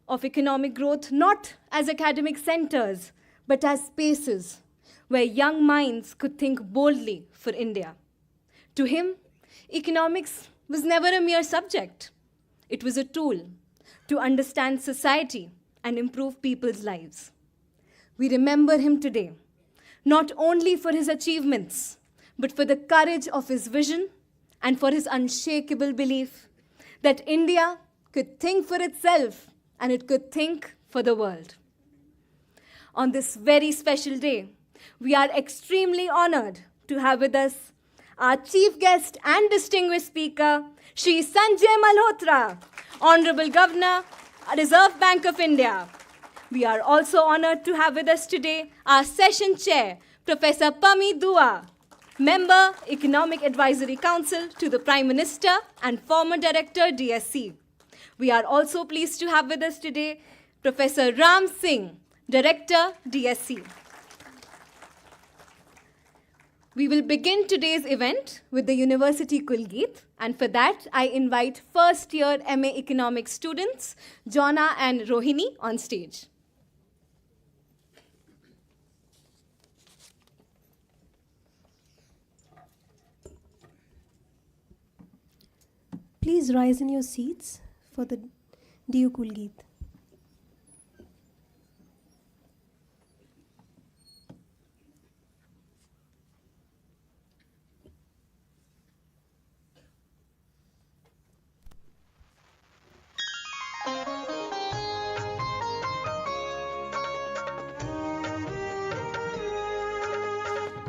of economic growth not as academic centers, but as spaces where young minds could think boldly for India. To him, economics was never a mere subject. It was a tool to understand society and improve people's lives. We remember him today, not only for his achievements, but for the courage of his vision and for his unshakable belief that India could think for itself and it could think for the world. On this very special day, we are extremely honored to have with us our chief guest and distinguished speaker, Shri Sanjay Malhotra, Honorable Governor, Reserve Bank of India. We are also honored to have with us today our session chair, Professor Pami Dua, Member, Economic Advisory Council to the Prime Minister and former Director, DSC. We are also pleased to have with us today Professor Ram Singh, Director, DSC. We will begin today's event with the University Kulgeet, and for that, I invite first-year MA Economics students, Jonna and Rohini, on stage. Please rise in your seats for the DU Kulgeet.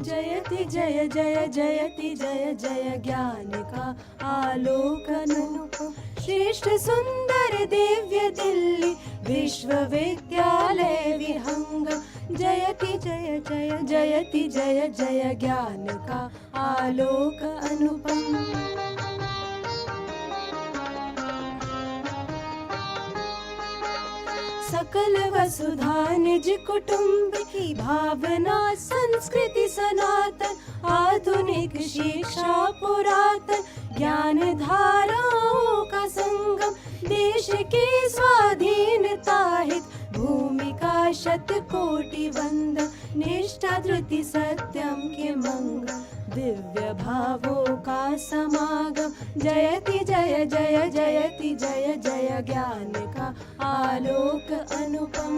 जयति जय जय जयति जय जय ज्ञान का आलोकनूप श्रेष्ठ सुंदर दिव्य दिल्ली विश्वविद्यालय विहंगम जयति जय जय जयति जय जय ज्ञान का आलोक अनुपम सकल वसुधा निज कुटुंब की भावना संस्कृति सनातन आधुनिक शिक्षा पुरातन ज्ञान धाराओं का संगम देश की स्वाधीनता हित भूमिका शतकोटि वंदन निष्ठा धृति सत्यम के मंगल दिव्य भावों का समागम जयति जय जय जयति जय जय ज्ञान का आलोक अनुपम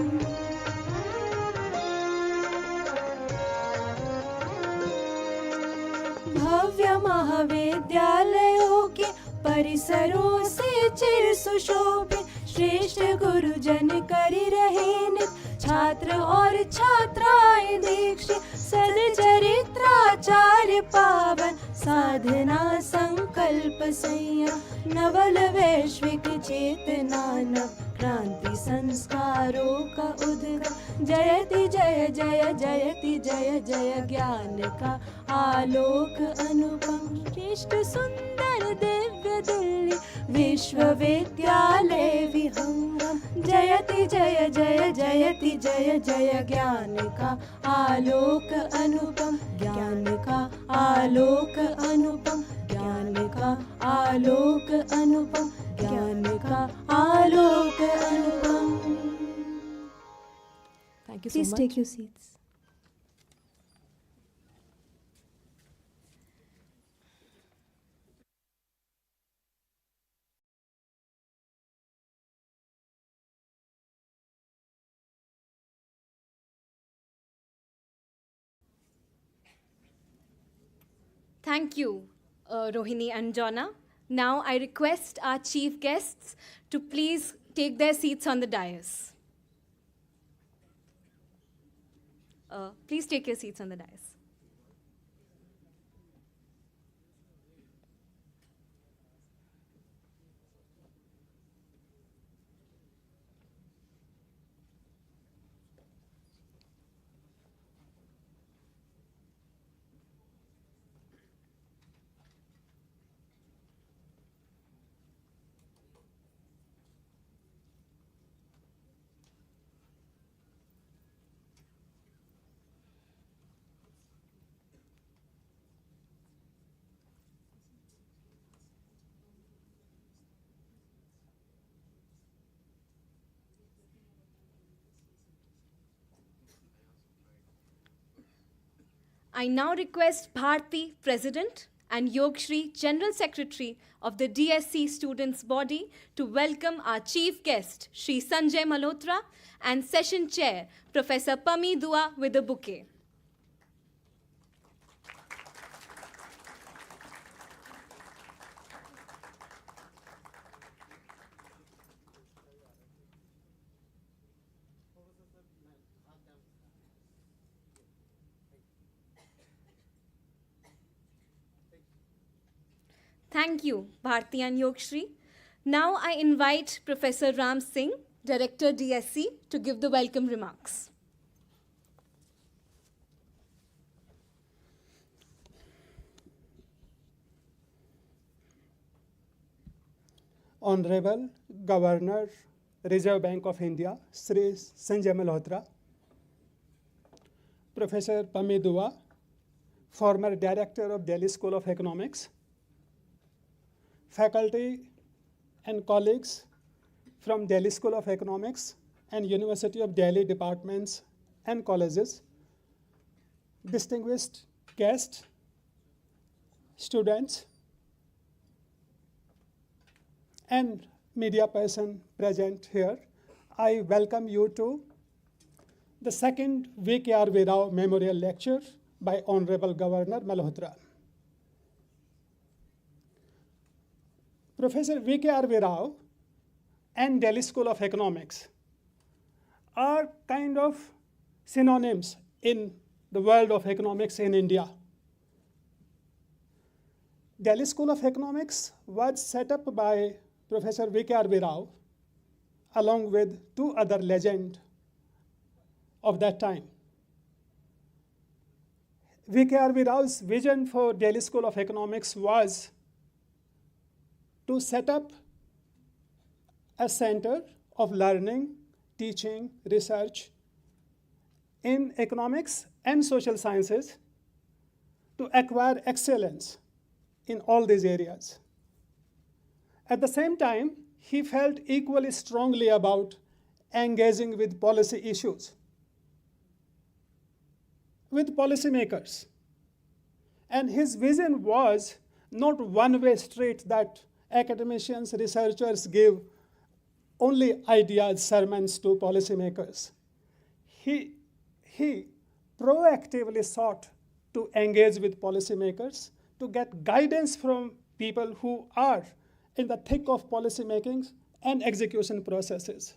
भव्य महाविद्यालयों के परिसरों से चिर सुशोभित श्रेष्ठ गुरुजन करी रहे नित छात्र और छात्राएं दीक्षित सदचरित्राचार्य पावन साधना संकल्प संयम नवल वैश्विक चेतना नव क्रांति संस्कारों का उद्गम जयति जय जय जयति जय जय ज्ञान का आलोक अनुपम श्रेष्ठ सुंदर दिव्य दिल्ली विश्वविद्यालय विहंगम जयति जय जय जयति जय जय ज्ञान का आलोक अनुपम ज्ञान का आलोक अनुपम ज्ञान का आलोक अनुपम ज्ञान का आलोक अनुपम Thank you so much. Please take your seats. Thank you, Rohini and Jonna. Now I request our chief guests to please take their seats on the dais. Please take your seats on the dais. I now request Bharti, President, and Yogshri, General Secretary of the DSC Students' Body, to welcome our Chief Guest, Shri Sanjay Malhotra, and Session Chair, Professor Pami Dua, with a bouquet. Thank you, Bharti and Yogshri. Now I invite Professor Ram Singh, Director DSC, to give the welcome remarks. Honorable Governor, Reserve Bank of India, Sri Sanjay Malhotra, Professor Pami Dua, former Director of Delhi School of Economics, faculty and colleagues from Delhi School of Economics and University of Delhi departments and colleges, distinguished guests, students, and media person present here, I welcome you to the second V.K.R.V. Rao Memorial Lecture by Honorable Governor Malhotra. Professor V.K.R.V. Rao and Delhi School of Economics are kind of synonyms in the world of economics in India. Delhi School of Economics was set up by Professor V.K.R.V. Rao along with two other legends of that time. V.K.R.V. Rao's vision for Delhi School of Economics was to set up a center of learning, teaching, research in economics and social sciences to acquire excellence in all these areas. At the same time, he felt equally strongly about engaging with policy issues, with policymakers. And his vision was not one-way street that academicians, researchers give only ideas, sermons to policymakers. He proactively sought to engage with policymakers, to get guidance from people who are in the thick of policymaking and execution processes.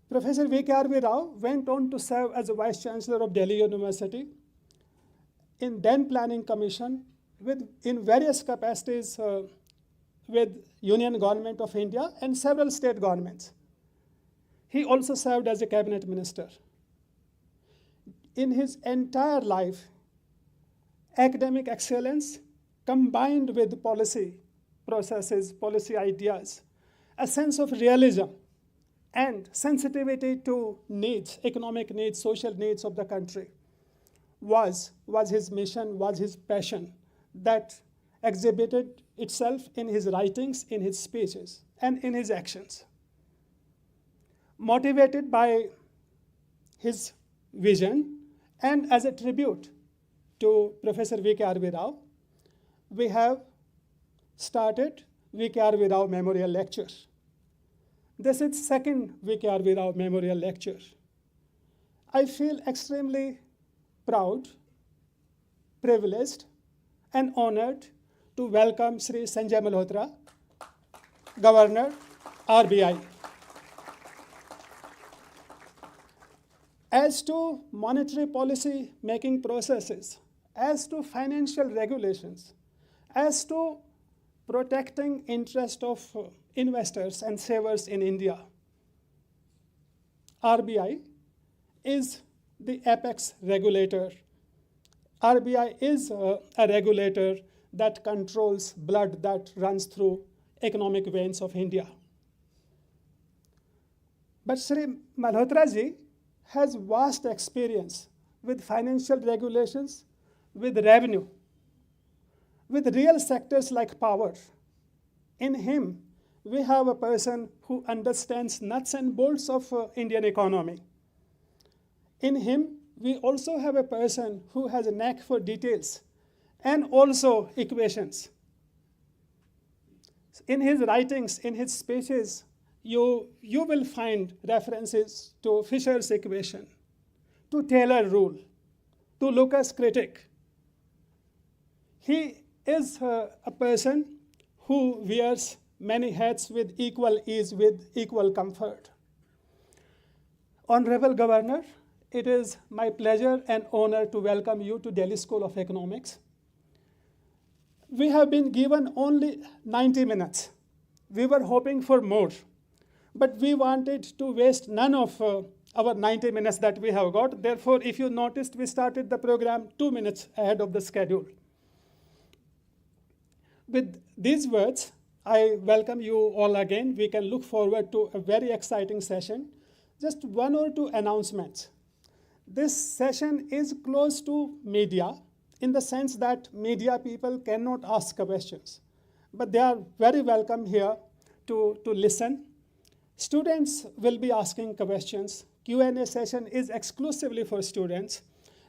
Professor V.K.R.V. Rao went on to serve as a Vice Chancellor of Delhi University in then Planning Commission in various capacities with Union Government of India and several state governments. He also served as a cabinet minister. In his entire life, academic excellence combined with policy processes, policy ideas, a sense of realism and sensitivity to needs, economic needs, social needs of the country was his mission, was his passion that exhibited itself in his writings, in his speeches, and in his actions. Motivated by his vision and as a tribute to Professor V.K.R.V. Rao, we have started V.K.R.V. Rao Memorial Lecture. This is second V.K.R.V. Rao Memorial Lecture. I feel extremely proud, privileged, and honored to welcome Sri Sanjay Malhotra, Governor, RBI. As to monetary policy making processes, as to financial regulations, as to protecting interest of investors and savers in India, RBI is the apex regulator. RBI is a regulator that controls blood that runs through economic veins of India. But Sri Malhotra ji has vast experience with financial regulations, with revenue, with real sectors like power. In him, we have a person who understands nuts and bolts of Indian economy. In him, we also have a person who has a knack for details and also equations. In his writings, in his speeches, you will find references to Fisher's equation, to Taylor rule, to Lucas critic. He is a person who wears many hats with equal ease, with equal comfort. Honorable Governor, it is my pleasure and honor to welcome you to Delhi School of Economics. We have been given only 90 minutes. We were hoping for more, but we wanted to waste none of our 90 minutes that we have got. Therefore, if you noticed, we started the program 2 minutes ahead of the schedule. With these words, I welcome you all again. We can look forward to a very exciting session. Just one or two announcements. This session is close to media in the sense that media people cannot ask questions, but they are very welcome here to listen. Students will be asking questions. Q&A session is exclusively for students.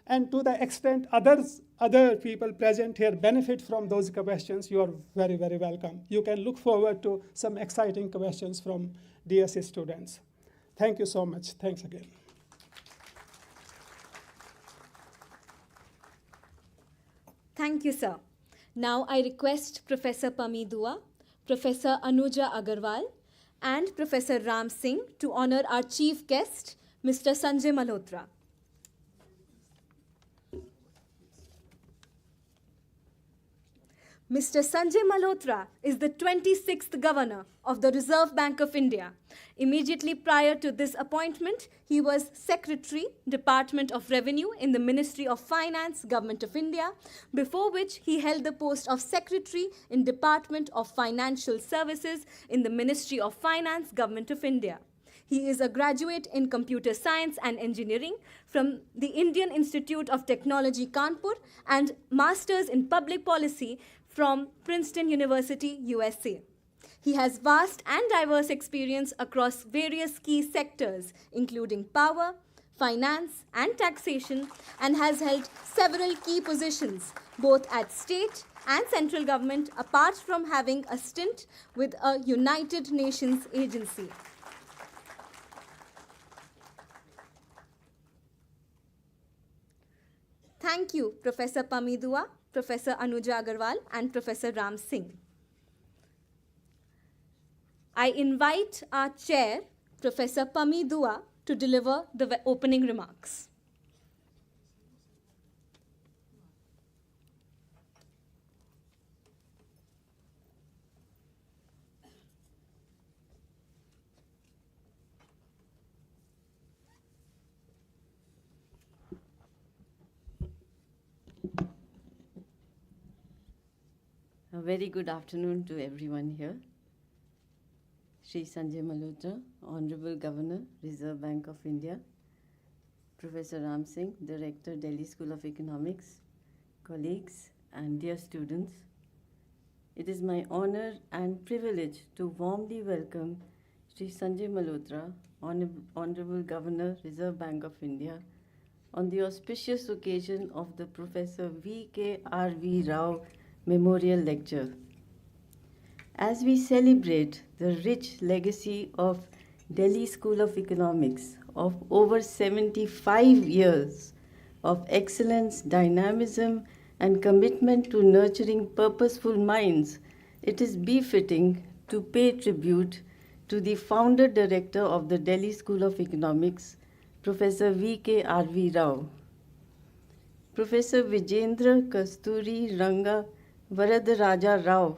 And to the extent other people present here benefit from those questions, you are very, very welcome. You can look forward to some exciting questions from DSE students. Thank you so much. Thanks again. Thank you, sir. Now I request Professor Pami Dua, Professor Anuja Agarwal, and Professor Ram Singh to honor our chief guest, Mr. Sanjay Malhotra. Mr. Sanjay Malhotra is the 26th Governor of the Reserve Bank of India. Immediately prior to this appointment, he was Secretary, Department of Revenue in the Ministry of Finance, Government of India, before which he held the post of Secretary in Department of Financial Services in the Ministry of Finance, Government of India. He is a graduate in Computer Science and Engineering from the Indian Institute of Technology, Kanpur, and Masters in Public Policy from Princeton University, USA. He has vast and diverse experience across various key sectors, including power, finance, and taxation, and has held several key positions, both at state and central government, apart from having a stint with a United Nations agency. Thank you, Professor Pami Dua, Professor Anuja Agarwal, and Professor Ram Singh. I invite our chair, Professor Pami Dua, to deliver the opening remarks. A very good afternoon to everyone here. Shri Sanjay Malhotra, Honorable Governor, Reserve Bank of India, Professor Ram Singh, Director, Delhi School of Economics, colleagues and dear students. It is my honor and privilege to warmly welcome Shri Sanjay Malhotra, Honorable Governor, Reserve Bank of India, on the auspicious occasion of the Professor V.K.R.V. Rao Memorial Lecture. As we celebrate the rich legacy of Delhi School of Economics of over 75 years of excellence, dynamism, and commitment to nurturing purposeful minds, it is befitting to pay tribute to the founder director of the Delhi School of Economics, Professor V.K.R.V. Rao. Professor Vijendra Kasturi Ranga Varadaraja Rao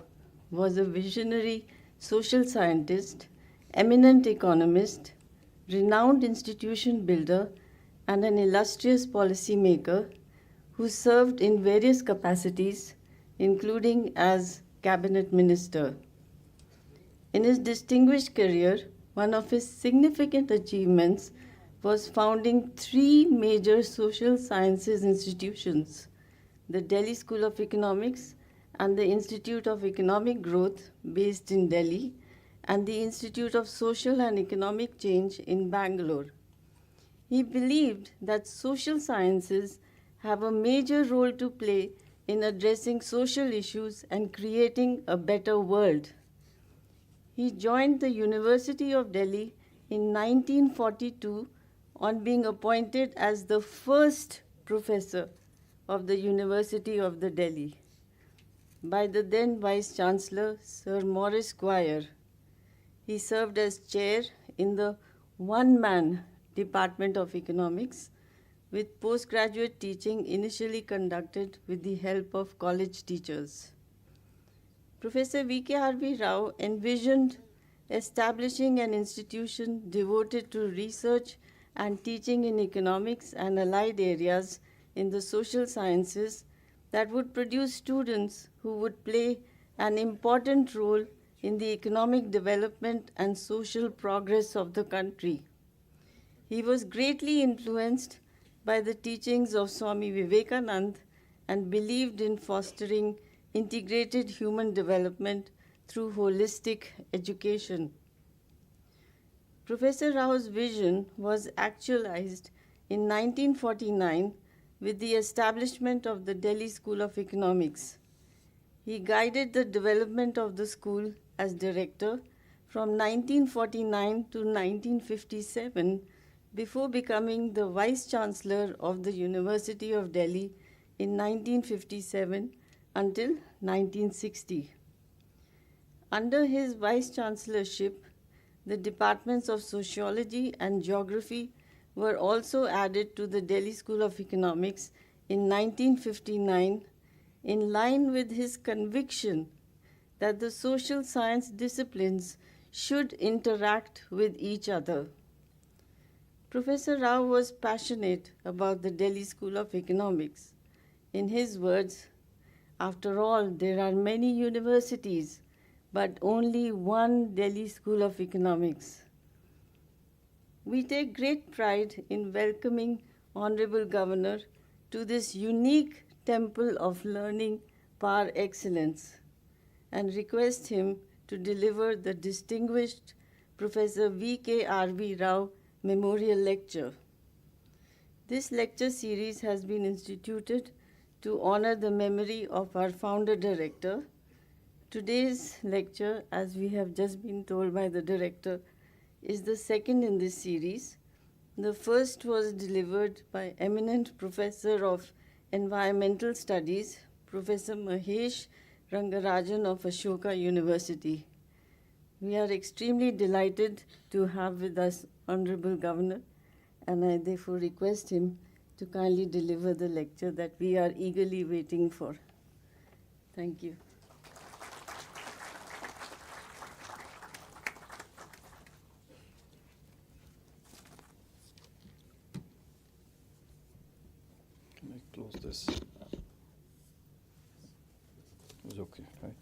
was a visionary social scientist, eminent economist, renowned institution builder, and an illustrious policymaker who served in various capacities, including as cabinet minister. In his distinguished career, one of his significant achievements was founding 3 major social sciences institutions: the Delhi School of Economics, and the Institute of Economic Growth based in Delhi, and the Institute of Social and Economic Change in Bangalore. He believed that social sciences have a major role to play in addressing social issues and creating a better world. He joined the University of Delhi in 1942 on being appointed as the first professor of the University of the Delhi by the then Vice Chancellor, Sir Maurice Quire. He served as chair in the one-man Department of Economics, with postgraduate teaching initially conducted with the help of college teachers. Professor V.K.R.B. Rao envisioned establishing an institution devoted to research and teaching in economics and allied areas in the social sciences that would produce students who would play an important role in the economic development and social progress of the country. He was greatly influenced by the teachings of Swami Vivekananda and believed in fostering integrated human development through holistic education. Professor Rao's vision was actualized in 1949 with the establishment of the Delhi School of Economics. He guided the development of the school as director from 1949 to 1957 before becoming the Vice Chancellor of the University of Delhi in 1957 until 1960. Under his Vice Chancellorship, the departments of Sociology and Geography were also added to the Delhi School of Economics in 1959 in line with his conviction that the social science disciplines should interact with each other. Professor Rao was passionate about the Delhi School of Economics. In his words, "After all, there are many universities, but only one Delhi School of Economics." We take great pride in welcoming Honorable Governor to this unique temple of learning par excellence and request him to deliver the distinguished Professor V.K.R.B. Rao Memorial Lecture. This lecture series has been instituted to honor the memory of our founder director. Today's lecture, as we have just been told by the director, is the second in this series. The first was delivered by eminent Professor of Environmental Studies, Professor Mahesh Rangarajan of Ashoka University. We are extremely delighted to have with us Honorable Governor, and I therefore request him to kindly deliver the lecture that we are eagerly waiting for. Thank you. Can I close this? It's okay, right?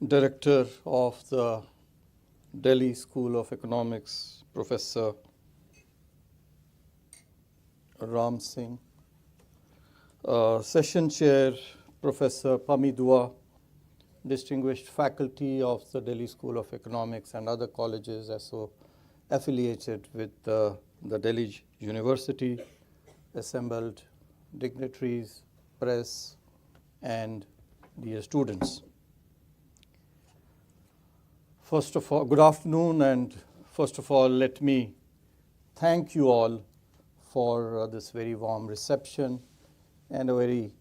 Director of the Delhi School of Economics, Professor Ram Singh, Session Chair, Professor Pamidua, distinguished faculty of the Delhi School of Economics and other colleges affiliated with the Delhi University, assembled dignitaries, press, and dear students. First of all, good afternoon, and first of all, let me thank you all for this very warm reception and a very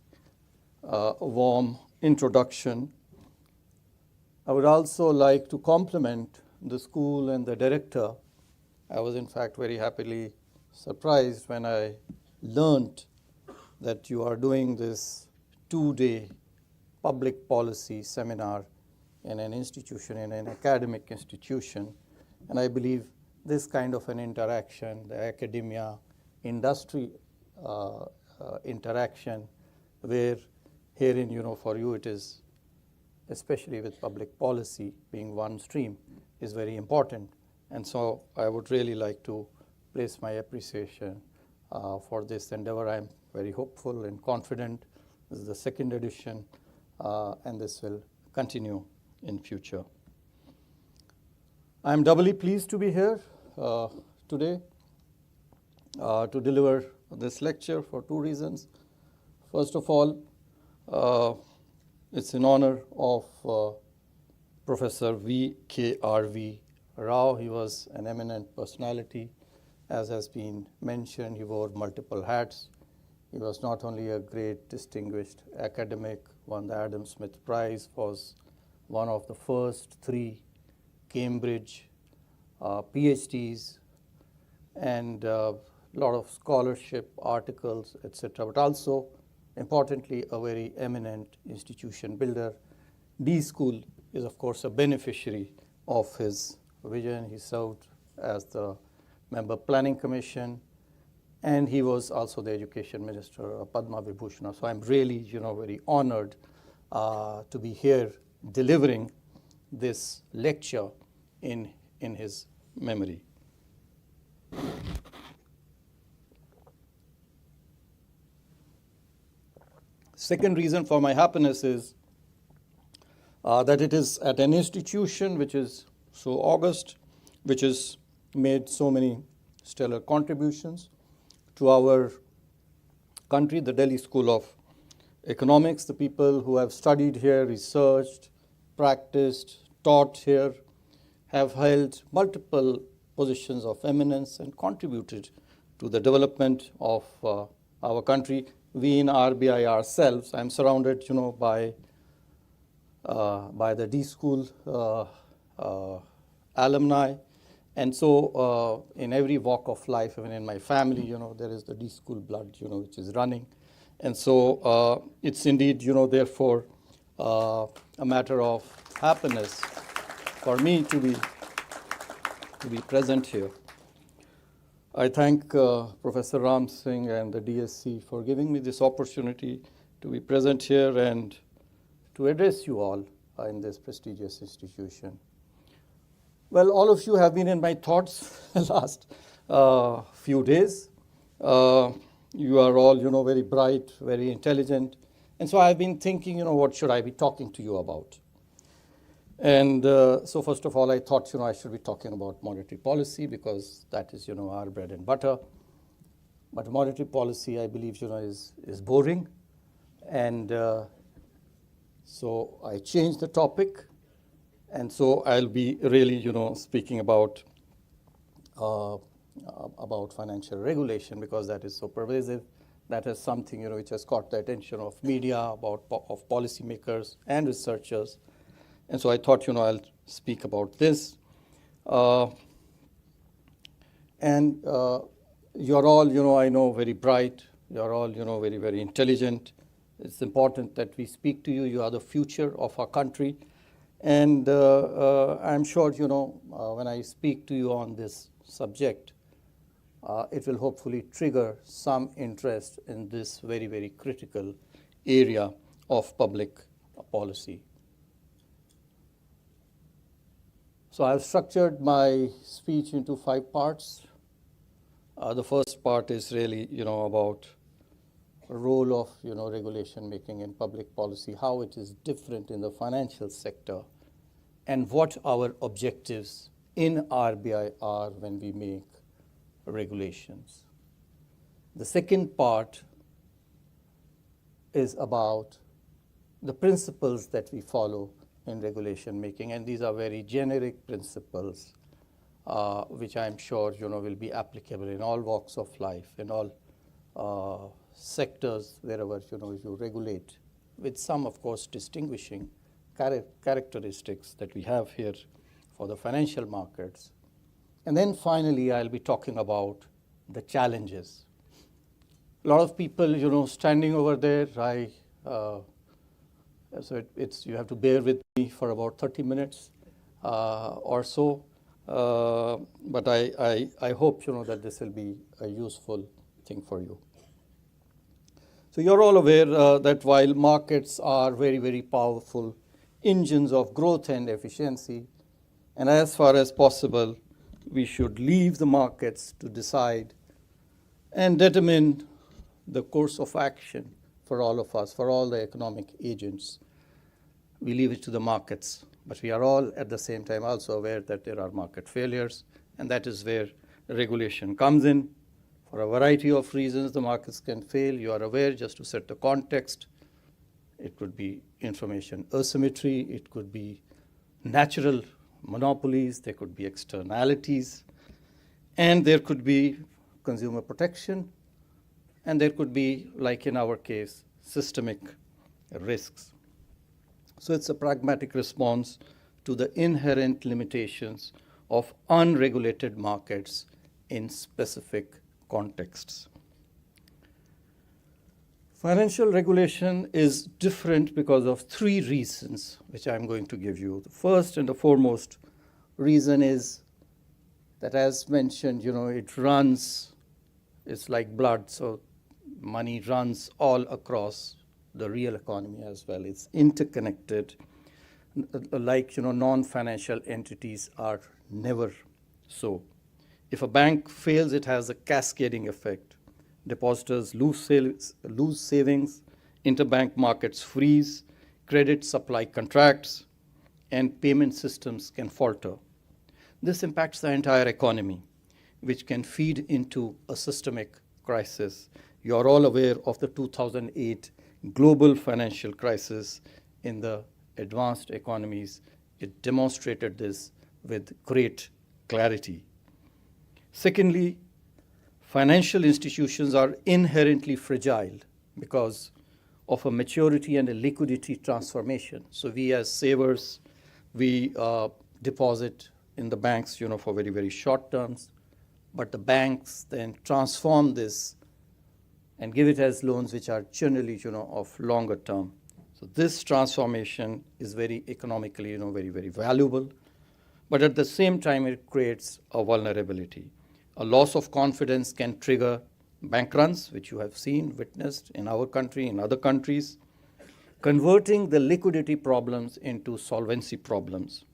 warm introduction. I would also like to compliment the school and the director. I was in fact very happily surprised when I learned that you are doing this 2-day public policy seminar in an institution, in an academic institution. And I believe this kind of an interaction, the academia, industry interaction, where herein, for you it is especially with public policy being one stream, is very important. And so I would really like to place my appreciation for this endeavor. I'm very hopeful and confident. This is the second edition, and this will continue in future. I'm doubly pleased to be here today to deliver this lecture for two reasons. First of all, it's in honor of Professor V.K.R.V. Rao. He was an eminent personality. As has been mentioned, he wore multiple hats. He was not only a great distinguished academic, won the Adam Smith Prize, was one of the first 3 Cambridge PhDs, and a lot of scholarship, articles, etc., but also, importantly, a very eminent institution builder. D School is, of course, a beneficiary of his vision. He served as the member planning commission, and he was also the education minister, Padma Vibhushana. So I'm really, very honored to be here delivering this lecture in his memory. Second reason for my happiness is that it is at an institution which is so august, which has made so many stellar contributions to our country, the Delhi School of Economics. The people who have studied here, researched, practiced, taught here, have held multiple positions of eminence and contributed to the development of our country. We in RBI ourselves, I'm surrounded, by the D School alumni. And so in every walk of life, even in my family, there is the D School blood, which is running. And so it's indeed, therefore, a matter of happiness for me to be present here. I thank Professor Ram Singh and the DSC for giving me this opportunity to be present here and to address you all in this prestigious institution. Well, all of you have been in my thoughts the last few days. You are all, very bright, very intelligent. And so I've been thinking, what should I be talking to you about? And so first of all, I thought, I should be talking about monetary policy because that is, our bread and butter. But monetary policy, I believe, is boring. And so I changed the topic. And so I'll be really, speaking about financial regulation because that is so pervasive. That is something, which has caught the attention of media, of policymakers and researchers. And so I thought, I'll speak about this. And you're all, I know, very bright. You're all, very, very intelligent. It's important that we speak to you. You are the future of our country. And I'm sure, when I speak to you on this subject, it will hopefully trigger some interest in this very, very critical area of public policy. So I've structured my speech into 5 parts. The first part is really, about the role of, regulation making in public policy, how it is different in the financial sector, and what our objectives in RBI are when we make regulations. The second part is about the principles that we follow in regulation making, and these are very generic principles, which I'm sure will be applicable in all walks of life, in all sectors wherever you regulate, with some, of course, distinguishing characteristics that we have here for the financial markets. And then finally, I'll be talking about the challenges. A lot of people, standing over there, so you have to bear with me for about 30 minutes or so. But I hope, that this will be a useful thing for you. So you're all aware that while markets are very, very powerful engines of growth and efficiency. And as far as possible, we should leave the markets to decide and determine the course of action for all of us, for all the economic agents. We leave it to the markets, but we are all at the same time also aware that there are market failures, and that is where regulation comes in. For a variety of reasons, the markets can fail. You are aware, just to set the context. It could be information asymmetry, it could be natural monopolies, there could be externalities, and there could be consumer protection, and there could be, like in our case, systemic risks. So it's a pragmatic response to the inherent limitations of unregulated markets in specific contexts. Financial regulation is different because of three reasons, which I'm going to give you. The first and the foremost reason is that, as mentioned, it runs, it's like blood, so money runs all across the real economy as well. It's interconnected, like, non-financial entities are never so. If a bank fails, it has a cascading effect. Depositors lose savings, interbank markets freeze, credit supply contracts, and payment systems can falter. This impacts the entire economy, which can feed into a systemic crisis. You are all aware of the 2008 global financial crisis in the advanced economies. It demonstrated this with great clarity. Secondly, financial institutions are inherently fragile because of a maturity and a liquidity transformation. So we as savers, we deposit in the banks, for very, very short terms, but the banks then transform this and give it as loans which are generally, of longer term. So this transformation is very economically, very, very valuable, but at the same time it creates a vulnerability. A loss of confidence can trigger bank runs, which you have seen, witnessed in our country, in other countries, converting the liquidity problems into solvency problems.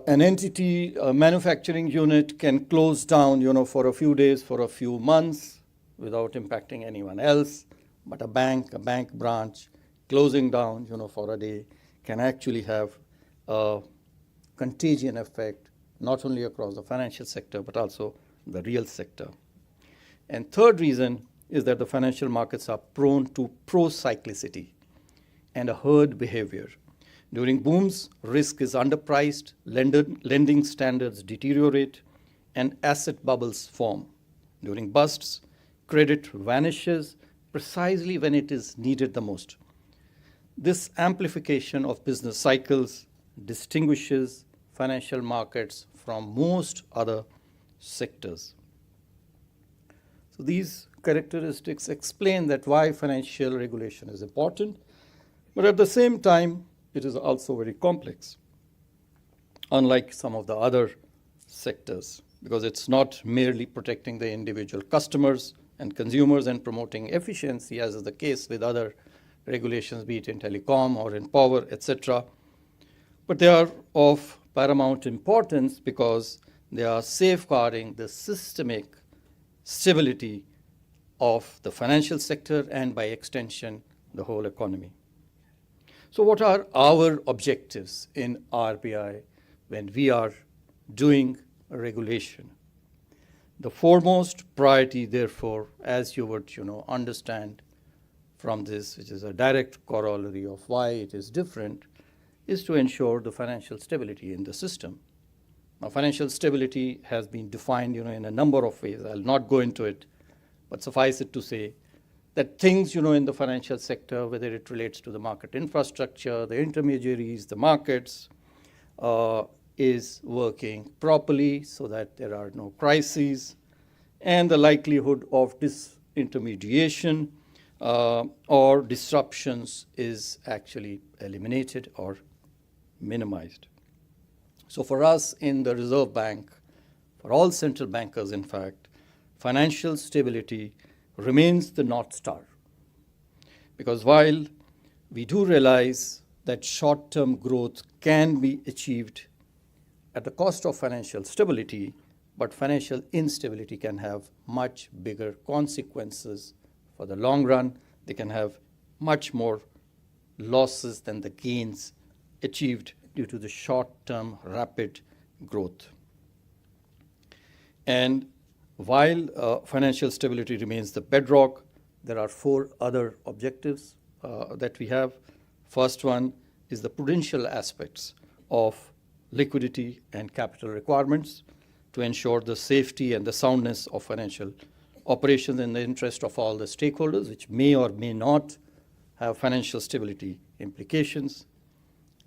An entity, a manufacturing unit can close down, for a few days, for a few months, without impacting anyone else. But a bank branch closing down, for a day can actually have a contagion effect, not only across the financial sector, but also the real sector. And third reason is that the financial markets are prone to pro-cyclicity and a herd behavior. During booms, risk is underpriced, lending standards deteriorate, and asset bubbles form. During busts, credit vanishes precisely when it is needed the most. This amplification of business cycles distinguishes financial markets from most other sectors. So these characteristics explain that why financial regulation is important, but at the same time, it is also very complex, unlike some of the other sectors, because it's not merely protecting the individual customers and consumers and promoting efficiency, as is the case with other regulations, be it in telecom or in power, etc. But they are of paramount importance because they are safeguarding the systemic stability of the financial sector and, by extension, the whole economy. So what are our objectives in RBI when we are doing regulation? The foremost priority, therefore, as you would understand from this, which is a direct corollary of why it is different, is to ensure the financial stability in the system. Now, financial stability has been defined in a number of ways. I'll not go into it, but suffice it to say that things in the financial sector, whether it relates to the market infrastructure, the intermediaries, the markets, is working properly so that there are no crises, and the likelihood of disintermediation or disruptions is actually eliminated or minimized. So for us in the Reserve Bank, for all central bankers in fact, financial stability remains the North Star. Because while we do realize that short-term growth can be achieved at the cost of financial stability, but financial instability can have much bigger consequences for the long run. They can have much more losses than the gains achieved due to the short-term rapid growth. And while financial stability remains the bedrock, there are 4 other objectives that we have. First one is the prudential aspects of liquidity and capital requirements to ensure the safety and the soundness of financial operations in the interest of all the stakeholders, which may or may not have financial stability implications.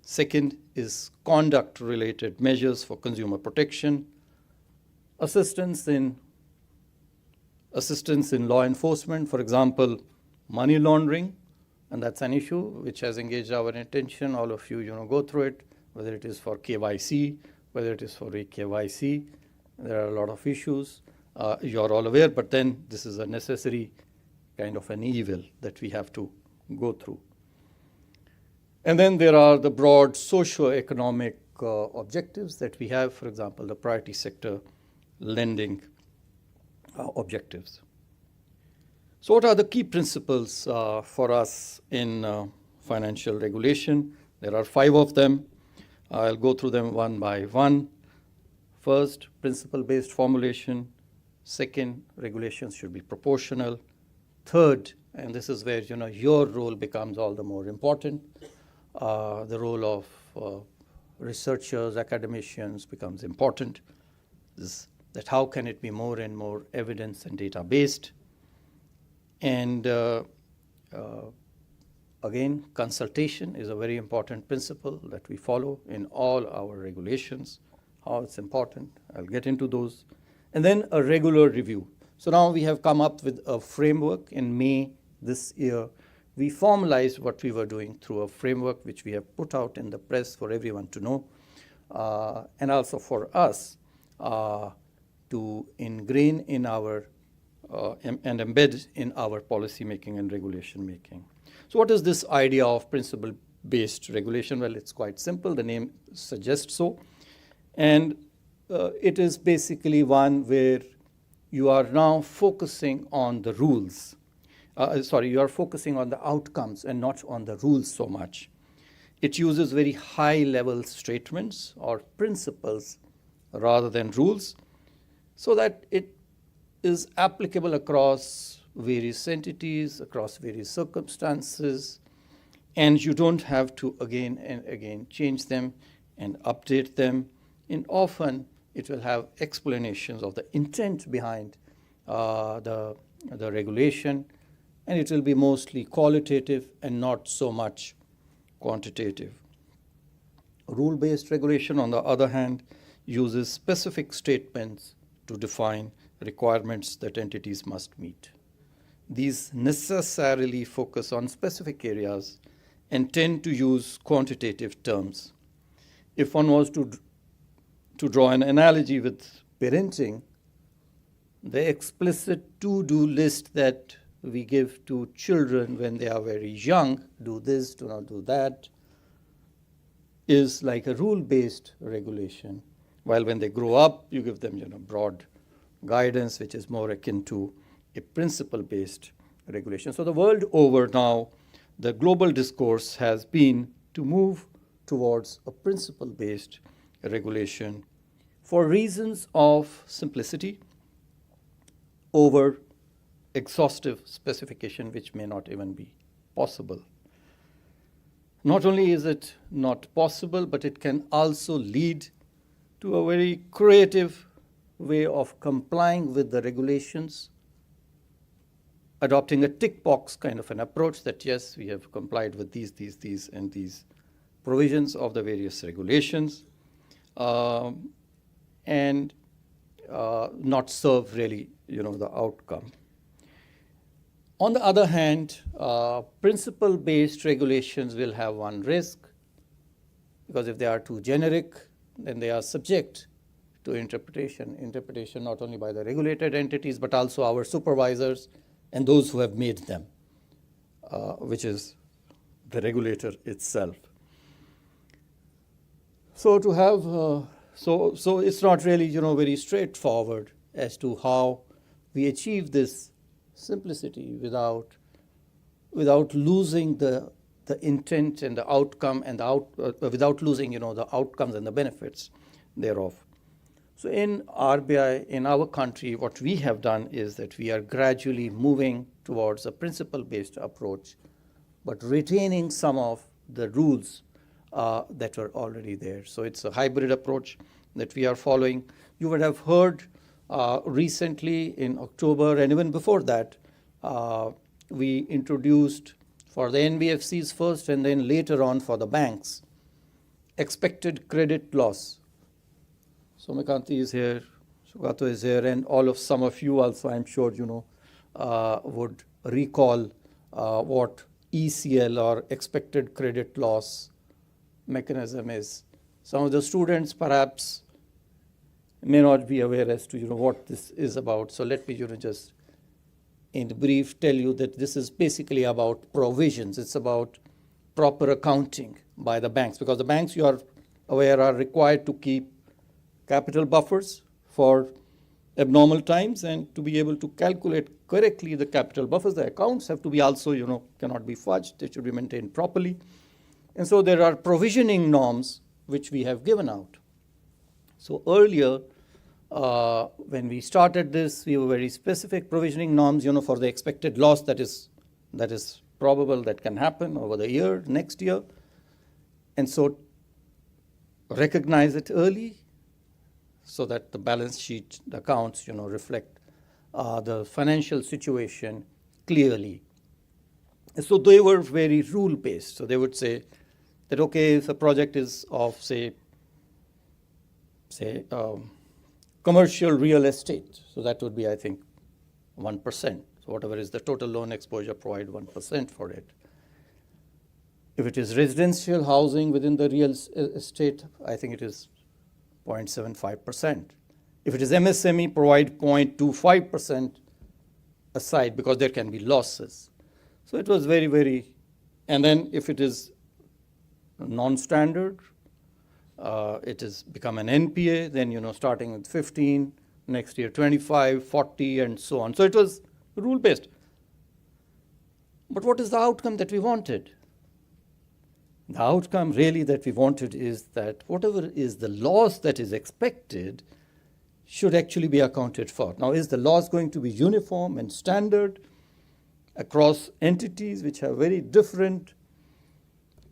Second is conduct-related measures for consumer protection, assistance in law enforcement, for example, money laundering, and that's an issue which has engaged our attention. All of you, go through it, whether it is for KYC, whether it is for KYC. There are a lot of issues. You're all aware, but then this is a necessary kind of an evil that we have to go through. And then there are the broad socio-economic objectives that we have, for example, the priority sector lending objectives. So what are the key principles for us in financial regulation? There are 5 of them. I'll go through them one by one. First, principle-based formulation. Second, regulations should be proportional. Third, and this is where your role becomes all the more important, the role of researchers, academicians becomes important. Is that how can it be more and more evidence and data-based? And again, consultation is a very important principle that we follow in all our regulations. How it's important, I'll get into those. And then a regular review. So now we have come up with a framework. In May this year, we formalized what we were doing through a framework which we have put out in the press for everyone to know, and also for us to ingrain in our and embed in our policy making and regulation making. So what is this idea of principle-based regulation? Well, it's quite simple. The name suggests so. And it is basically one where you are now focusing on the rules. You are focusing on the outcomes and not on the rules so much. It uses very high-level statements or principles rather than rules, so that it is applicable across various entities, across various circumstances, and you don't have to again and again change them and update them. And often it will have explanations of the intent behind the regulation, and it will be mostly qualitative and not so much quantitative. Rule-based regulation, on the other hand, uses specific statements to define requirements that entities must meet. These necessarily focus on specific areas and tend to use quantitative terms. If one was to draw an analogy with parenting, the explicit to-do list that we give to children when they are very young, do this, do not do that, is like a rule-based regulation. While when they grow up, you give them broad guidance, which is more akin to a principle-based regulation. So the world over now, the global discourse has been to move towards a principle-based regulation for reasons of simplicity over exhaustive specification, which may not even be possible. Not only is it not possible, but it can also lead to a very creative way of complying with the regulations, adopting a tick box kind of an approach that, yes, we have complied with these, and these provisions of the various regulations, and not serve really, the outcome. On the other hand, principle-based regulations will have one risk, because if they are too generic, then they are subject to interpretation not only by the regulated entities, but also our supervisors and those who have made them, which is the regulator itself. So to have, so it's not really, very straightforward as to how we achieve this simplicity without losing the intent and the outcome and without losing, the outcomes and the benefits thereof. So in RBI, in our country, what we have done is that we are gradually moving towards a principle-based approach, but retaining some of the rules that were already there. So it's a hybrid approach that we are following. You would have heard recently in October, and even before that, we introduced for the NBFCs first and then later on for the banks, expected credit loss. So Mekanti is here, Sugato is here, and some of you also, I'm sure, would recall what ECL or expected credit loss mechanism is. Some of the students perhaps may not be aware as to what this is about. So let me just in brief tell you that this is basically about provisions. It's about proper accounting by the banks, because the banks, you are aware, are required to keep capital buffers for abnormal times, and to be able to calculate correctly the capital buffers, the accounts have to be also, cannot be fudged. They should be maintained properly. And so there are provisioning norms which we have given out. So earlier, when we started this, we were very specific provisioning norms, for the expected loss that is probable that can happen over the year, next year. And so recognize it early so that the balance sheet, the accounts, reflect the financial situation clearly. And so they were very rule-based. So they would say that, okay, if a project is of, say, commercial real estate, so that would be, I think, 1%. So whatever is the total loan exposure, provide 1% for it. If it is residential housing within the real estate, I think it is 0.75%. If it is MSME, provide 0.25% aside, because there can be losses. So it was very, very, and then if it is non-standard, it has become an NPA, then, starting with 15, next year 25, 40, and so on. So it was rule-based. But what is the outcome that we wanted? The outcome really that we wanted is that whatever is the loss that is expected should actually be accounted for. Now, is the loss going to be uniform and standard across entities which have very different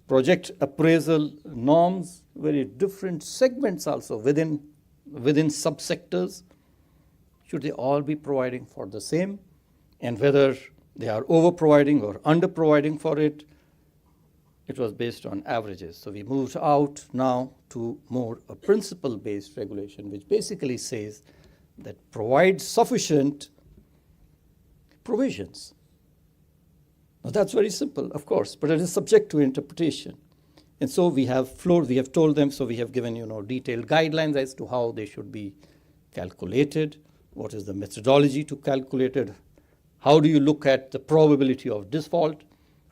project appraisal norms, very different segments also within subsectors? Should they all be providing for the same? And whether they are over-providing or under-providing for it, it was based on averages. So we moved out now to more a principle-based regulation, which basically says that provide sufficient provisions. Now that's very simple, of course, but it is subject to interpretation. And so we have told them, so we have given, detailed guidelines as to how they should be calculated, what is the methodology to calculate it, how do you look at the probability of default,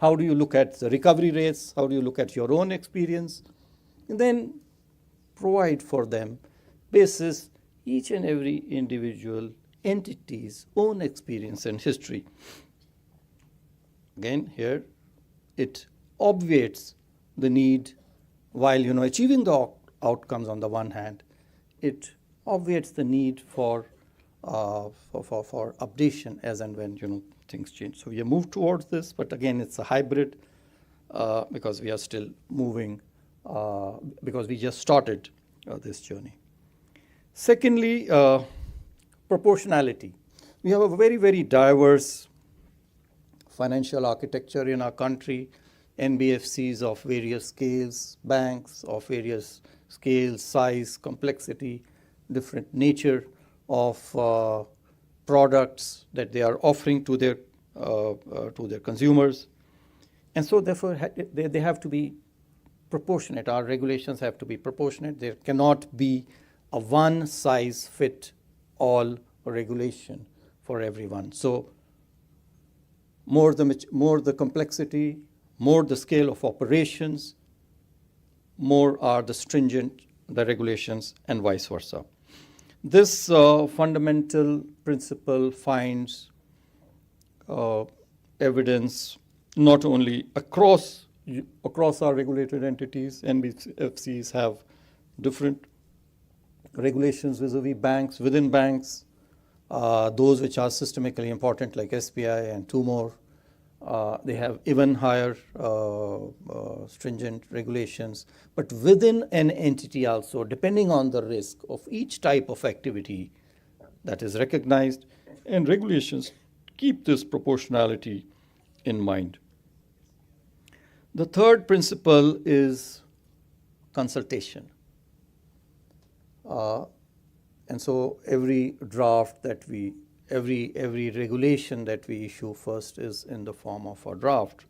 how do you look at the recovery rates, how do you look at your own experience, and then provide for them basis each and every individual entity's own experience and history. Again, here, it obviates the need, while achieving the outcomes on the one hand, it obviates the need for updation as and when things change. So we have moved towards this, but again, it's a hybrid because we are still moving, because we just started this journey. Secondly, proportionality. We have a very, very diverse financial architecture in our country, NBFCs of various scales, banks of various scales, size, complexity, different nature of products that they are offering to their consumers. And so therefore they have to be proportionate. Our regulations have to be proportionate. There cannot be a one-size-fit-all regulation for everyone. So more the complexity, more the scale of operations, more are the stringent the regulations, and vice versa. This fundamental principle finds evidence not only across our regulated entities. NBFCs have different regulations vis-a-vis banks, within banks, those which are systemically important like SBI and two more. They have even higher stringent regulations. But within an entity also, depending on the risk of each type of activity that is recognized, and regulations keep this proportionality in mind. The third principle is consultation. And so every draft that every regulation that we issue first is in the form of a draft.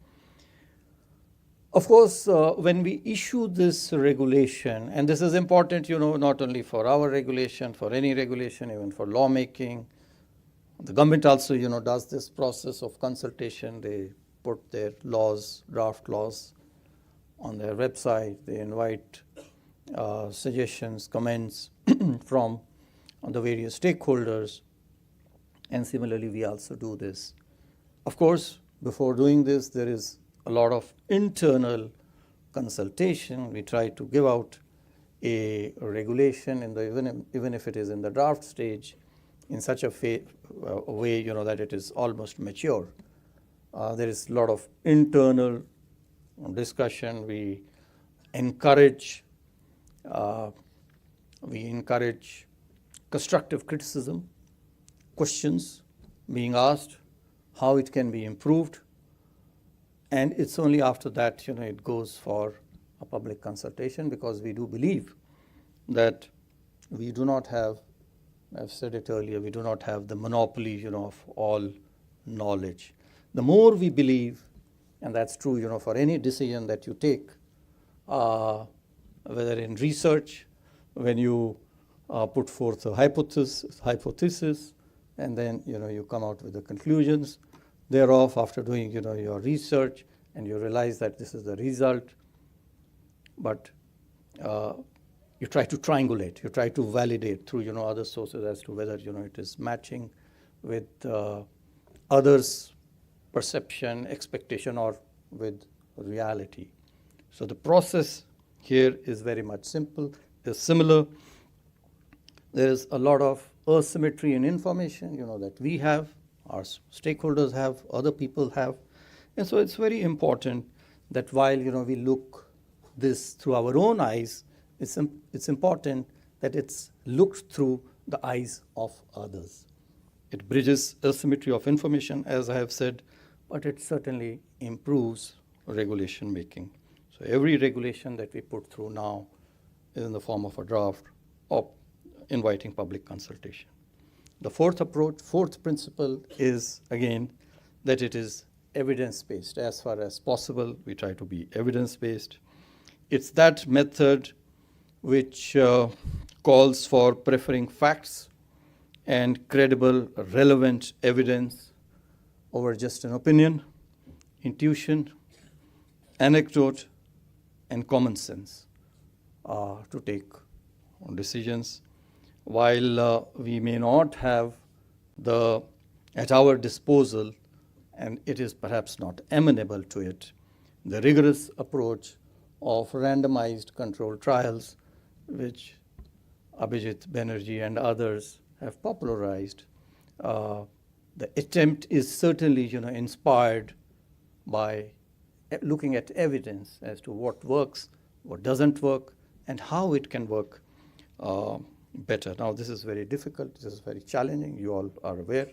Of course, when we issue this regulation, and this is important, not only for our regulation, for any regulation, even for lawmaking, the government also, does this process of consultation. They put their laws, draft laws, on their website. They invite suggestions, comments from the various stakeholders. And similarly, we also do this. Of course, before doing this, there is a lot of internal consultation. We try to give out a regulation even if it is in the draft stage in such a way that it is almost mature. There is a lot of internal discussion. We encourage constructive criticism, questions being asked, how it can be improved. And it's only after that, it goes for a public consultation, because we do believe that we do not have, I've said it earlier, we do not have the monopoly, of all knowledge. The more we believe, and that's true, for any decision that you take, whether in research, when you put forth a hypothesis, and then, you come out with the conclusions thereof after doing, your research, and you realize that this is the result. But you try to triangulate, you try to validate through, other sources as to whether, it is matching with others' perception, expectation, or with reality. So the process here is very much is similar. There is a lot of asymmetry in information, that we have, our stakeholders have, other people have. And so it's very important that while, we look this through our own eyes, it's important that it's looked through the eyes of others. It bridges asymmetry of information, as I have said, but it certainly improves regulation making. So every regulation that we put through now is in the form of a draft or inviting public consultation. The fourth principle is, again, that it is evidence-based. As far as possible, we try to be evidence-based. It's that method which calls for preferring facts and credible, relevant evidence over just an opinion, intuition, anecdote, and common sense to take decisions. While we may not have at our disposal, and it is perhaps not amenable to it, the rigorous approach of randomized controlled trials, which Abhijit Banerjee and others have popularized. The attempt is certainly, inspired by looking at evidence as to what works, what doesn't work, and how it can work better. Now, this is very difficult. This is very challenging. You all are aware,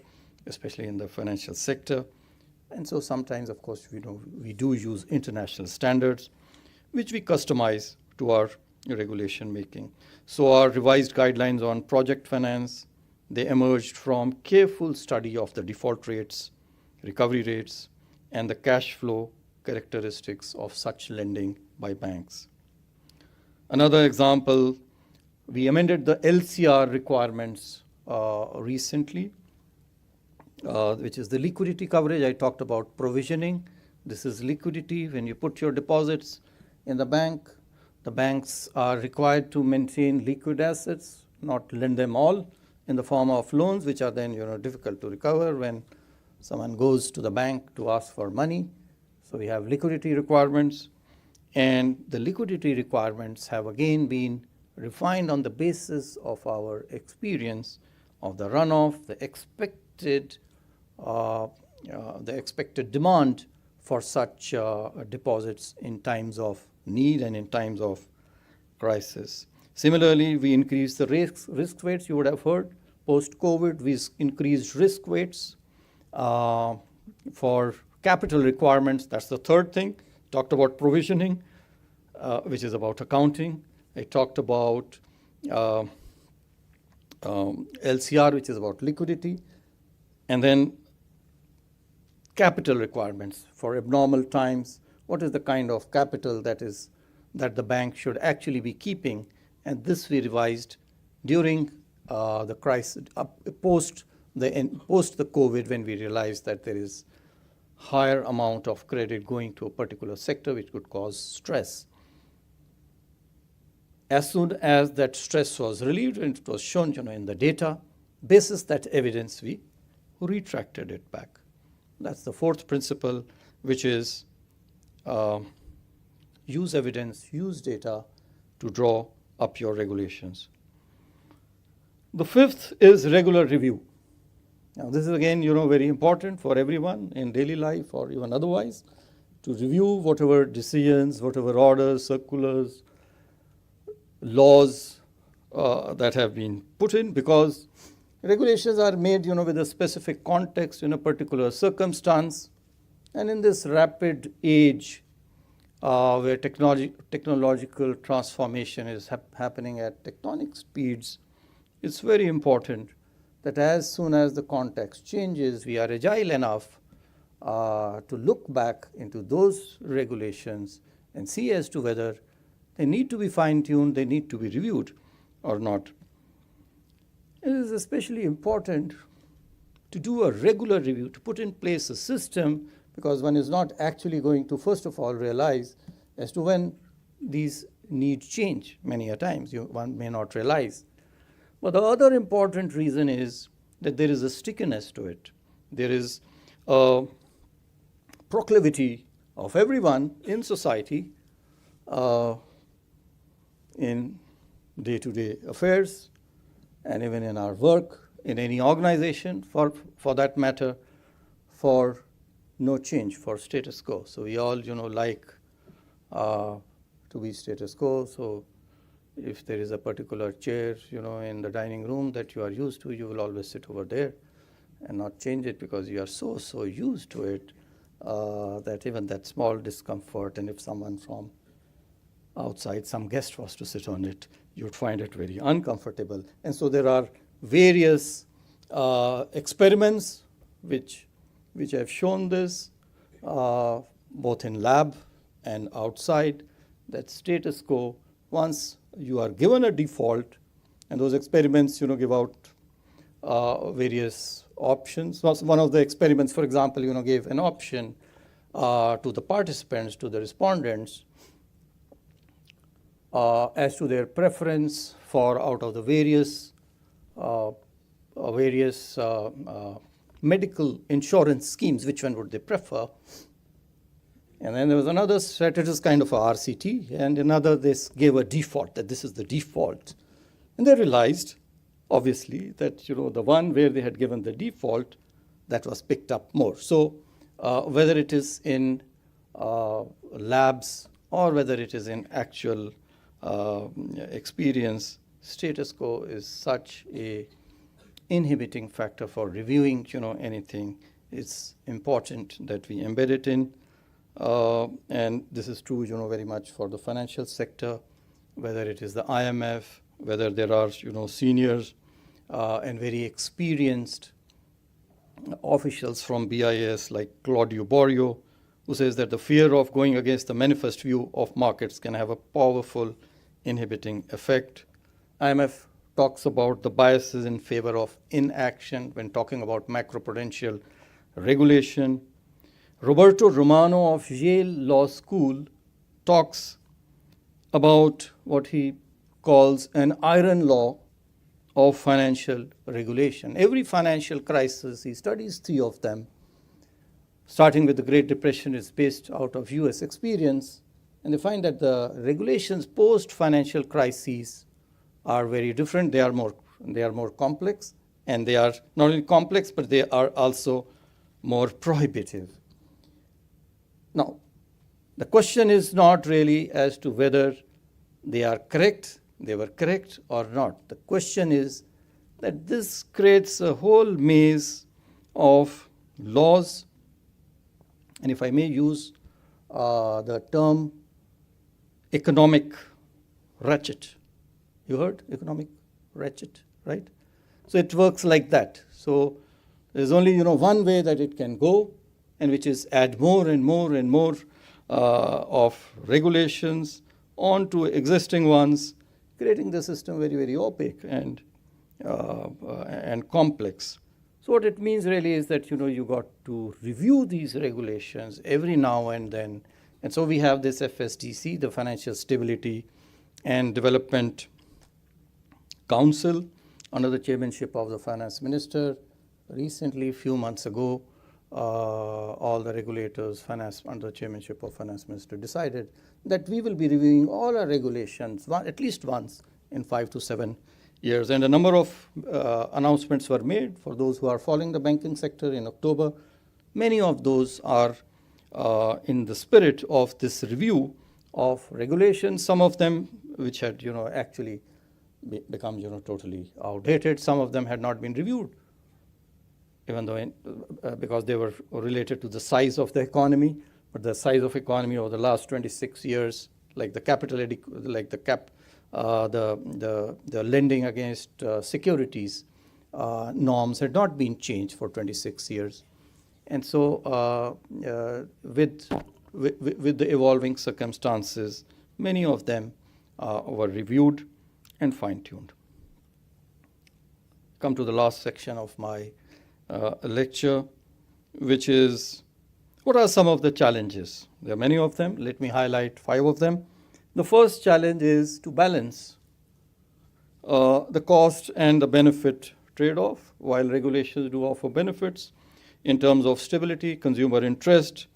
especially in the financial sector. And so sometimes, of course, we do use international standards, which we customize to our regulation making. So our revised guidelines on project finance, they emerged from careful study of the default rates, recovery rates, and the cash flow characteristics of such lending by banks. Another example, we amended the LCR requirements recently, which is the liquidity coverage. I talked about provisioning, This is liquidity. When you put your deposits in the banks are required to maintain liquid assets, not lend them all in the form of loans, which are then difficult to recover when someone goes to the bank to ask for money. So we have liquidity requirements, and the liquidity requirements have again been refined on the basis of our experience of the runoff, the expected demand for such deposits in times of need and in times of crisis. Similarly, we increased the risk weights. You would have heard post-COVID, we increased risk weights for capital requirements. That's the third thing. Talked about provisioning, which is about accounting. I talked about LCR, which is about liquidity, and then capital requirements for abnormal times. What is the kind of capital that the bank should actually be keeping? And this we revised during the crisis, post the COVID, when we realized that there is higher amount of credit going to a particular sector, which could cause stress. As soon as that stress was relieved and it was shown in the data, basis that evidence, we retracted it back. That's the fourth principle, which is use evidence, use data to draw up your regulations. The fifth is regular review. Now, this is again, very important for everyone in daily life or even otherwise, to review whatever decisions, whatever orders, circulars, laws that have been put in, because regulations are made, with a specific context in a particular circumstance. And in this rapid age where technological transformation is happening at tectonic speeds, it's very important that as soon as the context changes, we are agile enough to look back into those regulations and see as to whether they need to be fine-tuned, they need to be reviewed or not. It is especially important to do a regular review, to put in place a system, because one is not actually going to, first of all, realize as to when these needs change. Many a times one may not realize. But the other important reason is that there is a stickiness to it. There is a proclivity of everyone in society in day-to-day affairs, and even in our work, in any organization for that matter, for no change, for status quo. So we all like to be status quo. So if there is a particular chair in the dining room that you are used to, you will always sit over there and not change it, because you are so used to it that even that small discomfort, and if someone from outside, some guest was to sit on it, you would find it very uncomfortable. And so there are various experiments which have shown this, both in lab and outside, that status quo, once you are given a default, and those experiments give out various options. One of the experiments, for example, gave an option to the participants, to the respondents, as to their preference for, out of the various medical insurance schemes, which one would they prefer. And then there was another strategist, kind of a RCT, and another, this gave a default, that this is the default. And they realized, obviously, that the one where they had given the default, that was picked up more. So whether it is in labs or whether it is in actual experience, status quo is such a inhibiting factor for reviewing anything. It's important that we embed it in. And this is true, very much for the financial sector, whether it is the IMF, whether there are, seniors and very experienced officials from BIS like Claudio Borio, who says that the fear of going against the manifest view of markets can have a powerful inhibiting effect. IMF talks about the biases in favor of inaction when talking about macroprudential regulation. Roberto Romano of Yale Law School talks about what he calls an iron law of financial regulation. Every financial crisis, he studies 3 of them, starting with the Great Depression, is based out of US experience, and they find that the regulations post-financial crises are very different. They are more complex, and they are not only complex, but they are also more prohibitive. Now, the question is not really as to whether they were correct or not. The question is that this creates a whole maze of laws, and if I may use the term economic ratchet. You heard economic ratchet, right? So it works like that. So there's only one way that it can go, and which is add more and more and more of regulations onto existing ones, creating the system very, very opaque and complex. So what it means really is that you got to review these regulations every now and then. And so we have this FSDC, the Financial Stability and Development Council, under the chairmanship of the finance minister. Recently, a few months ago, all the regulators, under the chairmanship of finance minister, decided that we will be reviewing all our regulations at least once in 5 to 7 years. And a number of announcements were made for those who are following the banking sector in October. Many of those are in the spirit of this review of regulations. Some of them which had actually become totally outdated. Some of them had not been reviewed, even though because they were related to the size of the economy. But the size of economy over the last 26 years, like the the lending against securities norms had not been changed for 26 years. And so with the evolving circumstances, many of them were reviewed and fine-tuned. Come to the last section of my lecture, which is what are some of the challenges? There are many of them. Let me highlight 5 of them. The first challenge is to balance the cost and the benefit trade-off. While regulations do offer benefits in terms of stability, consumer interest,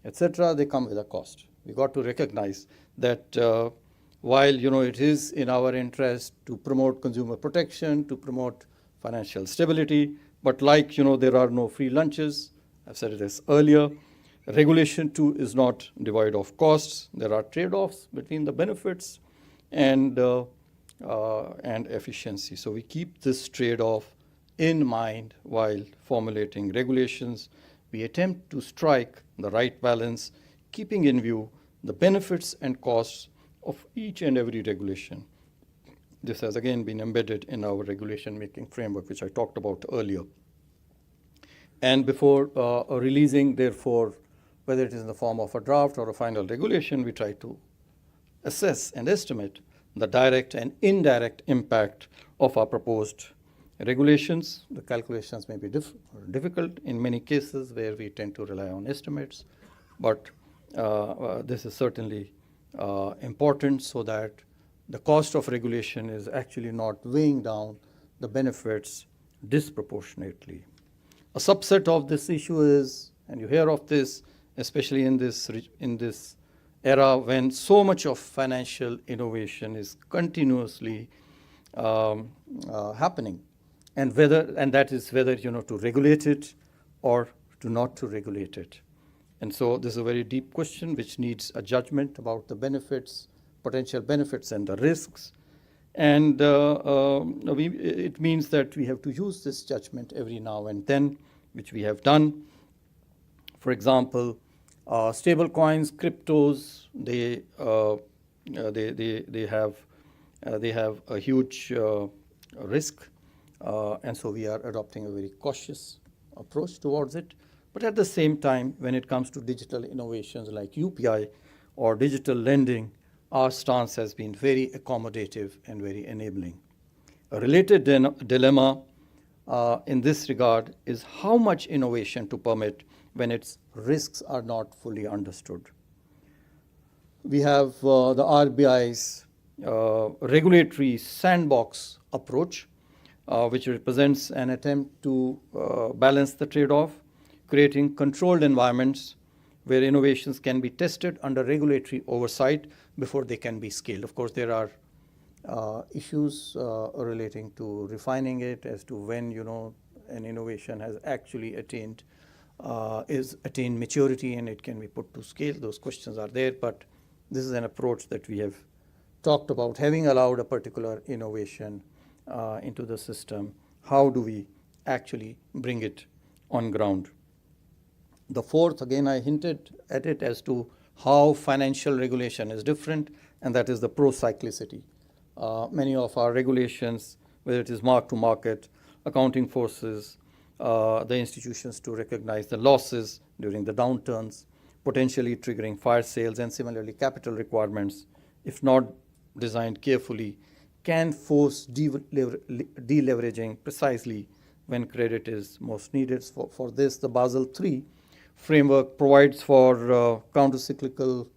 etc., they come with a cost. We got to recognize that while it is in our interest to promote consumer protection, to promote financial stability, but like there are no free lunches. I've said this earlier. Regulation too is not devoid of costs. There are trade-offs between the benefits and efficiency. So we keep this trade-off in mind while formulating regulations. We attempt to strike the right balance, keeping in view the benefits and costs of each and every regulation. This has again been embedded in our regulation making framework, which I talked about earlier. And before releasing, therefore, whether it is in the form of a draft or a final regulation, we try to assess and estimate the direct and indirect impact of our proposed regulations. The calculations may be difficult in many cases where we tend to rely on estimates, but this is certainly important so that the cost of regulation is actually not weighing down the benefits disproportionately. A subset of this issue is, and you hear of this, especially in this era when so much of financial innovation is continuously happening, and that is whether to regulate it or to not to regulate it. And so this is a very deep question which needs a judgment about the benefits, potential benefits and the risks. And it means that we have to use this judgment every now and then, which we have done. For example, stable coins, cryptos, they have a huge risk, and so we are adopting a very cautious approach towards it. But at the same time, when it comes to digital innovations like UPI or digital lending, our stance has been very accommodative and very enabling. A related dilemma in this regard is how much innovation to permit when its risks are not fully understood. We have the RBI's regulatory sandbox approach, which represents an attempt to balance the trade-off, creating controlled environments where innovations can be tested under regulatory oversight before they can be scaled. Of course, there are issues relating to refining it as to when an innovation has actually attained maturity and it can be put to scale. Those questions are there, but this is an approach that we have talked about. Having allowed a particular innovation into the system, how do we actually bring it on ground? The fourth, again, I hinted at it as to how financial regulation is different, and that is the pro-cyclicity. Many of our regulations, whether it is mark-to-market, accounting forces the institutions to recognize the losses during the downturns, potentially triggering fire sales, and similarly capital requirements, if not designed carefully, can force deleveraging precisely when credit is most needed. For this, the Basel III framework provides for counter-cyclical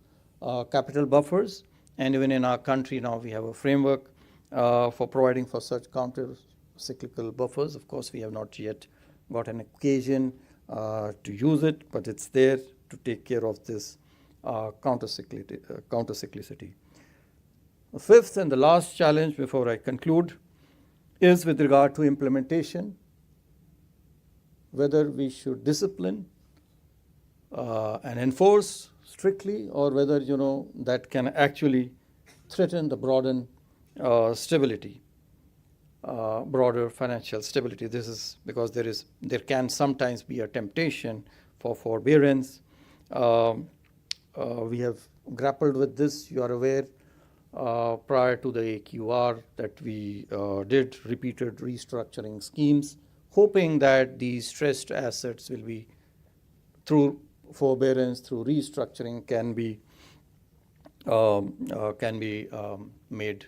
capital buffers, and even in our country now we have a framework for providing for such counter-cyclical buffers. Of course, we have not yet got an occasion to use it, but it's there to take care of this counter-cyclicity. The fifth and the last challenge before I conclude is with regard to implementation, whether we should discipline and enforce strictly, or whether that can actually threaten the broader financial stability. This is because there can sometimes be a temptation for forbearance. We have grappled with this. You are aware prior to the AQR that we did repeated restructuring schemes, hoping that these stressed assets will be, through forbearance, through restructuring, can be made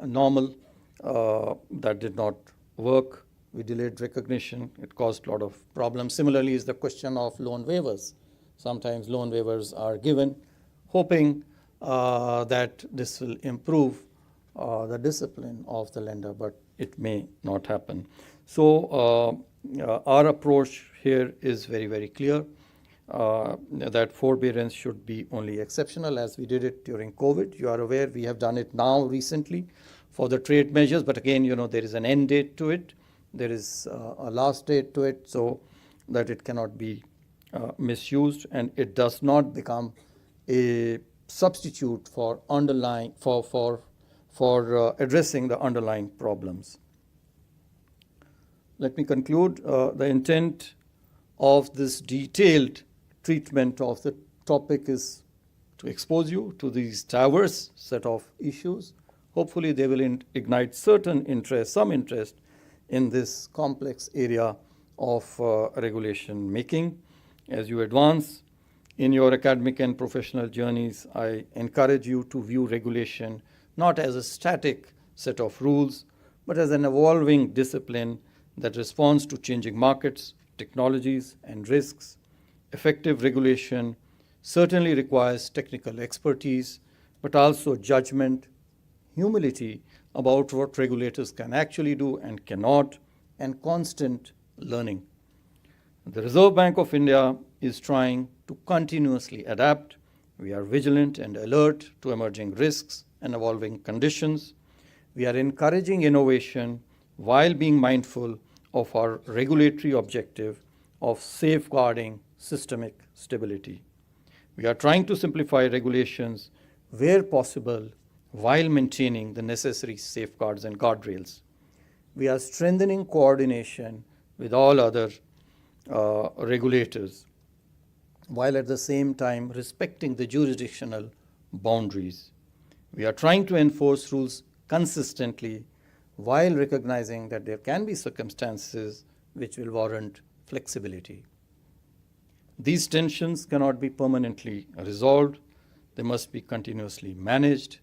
normal. That did not work. We delayed recognition. It caused a lot of problems. Similarly is the question of loan waivers. Sometimes loan waivers are given, hoping that this will improve the discipline of the lender, but it may not happen. So our approach here is very, very clear, that forbearance should be only exceptional, as we did it during COVID. You are aware we have done it now recently for the trade measures, but again, there is an end date to it. There is a last date to it, so that it cannot be misused, and it does not become a substitute for addressing the underlying problems. Let me conclude. The intent of this detailed treatment of the topic is to expose you to these diverse set of issues. Hopefully they will ignite some interest in this complex area of regulation making. As you advance in your academic and professional journeys, I encourage you to view regulation not as a static set of rules, but as an evolving discipline that responds to changing markets, technologies, and risks. Effective regulation certainly requires technical expertise, but also judgment, humility about what regulators can actually do and cannot, and constant learning. The Reserve Bank of India is trying to continuously adapt. We are vigilant and alert to emerging risks and evolving conditions. We are encouraging innovation while being mindful of our regulatory objective of safeguarding systemic stability. We are trying to simplify regulations where possible while maintaining the necessary safeguards and guardrails. We are strengthening coordination with all other regulators, while at the same time respecting the jurisdictional boundaries. We are trying to enforce rules consistently while recognizing that there can be circumstances which will warrant flexibility. These tensions cannot be permanently resolved. They must be continuously managed.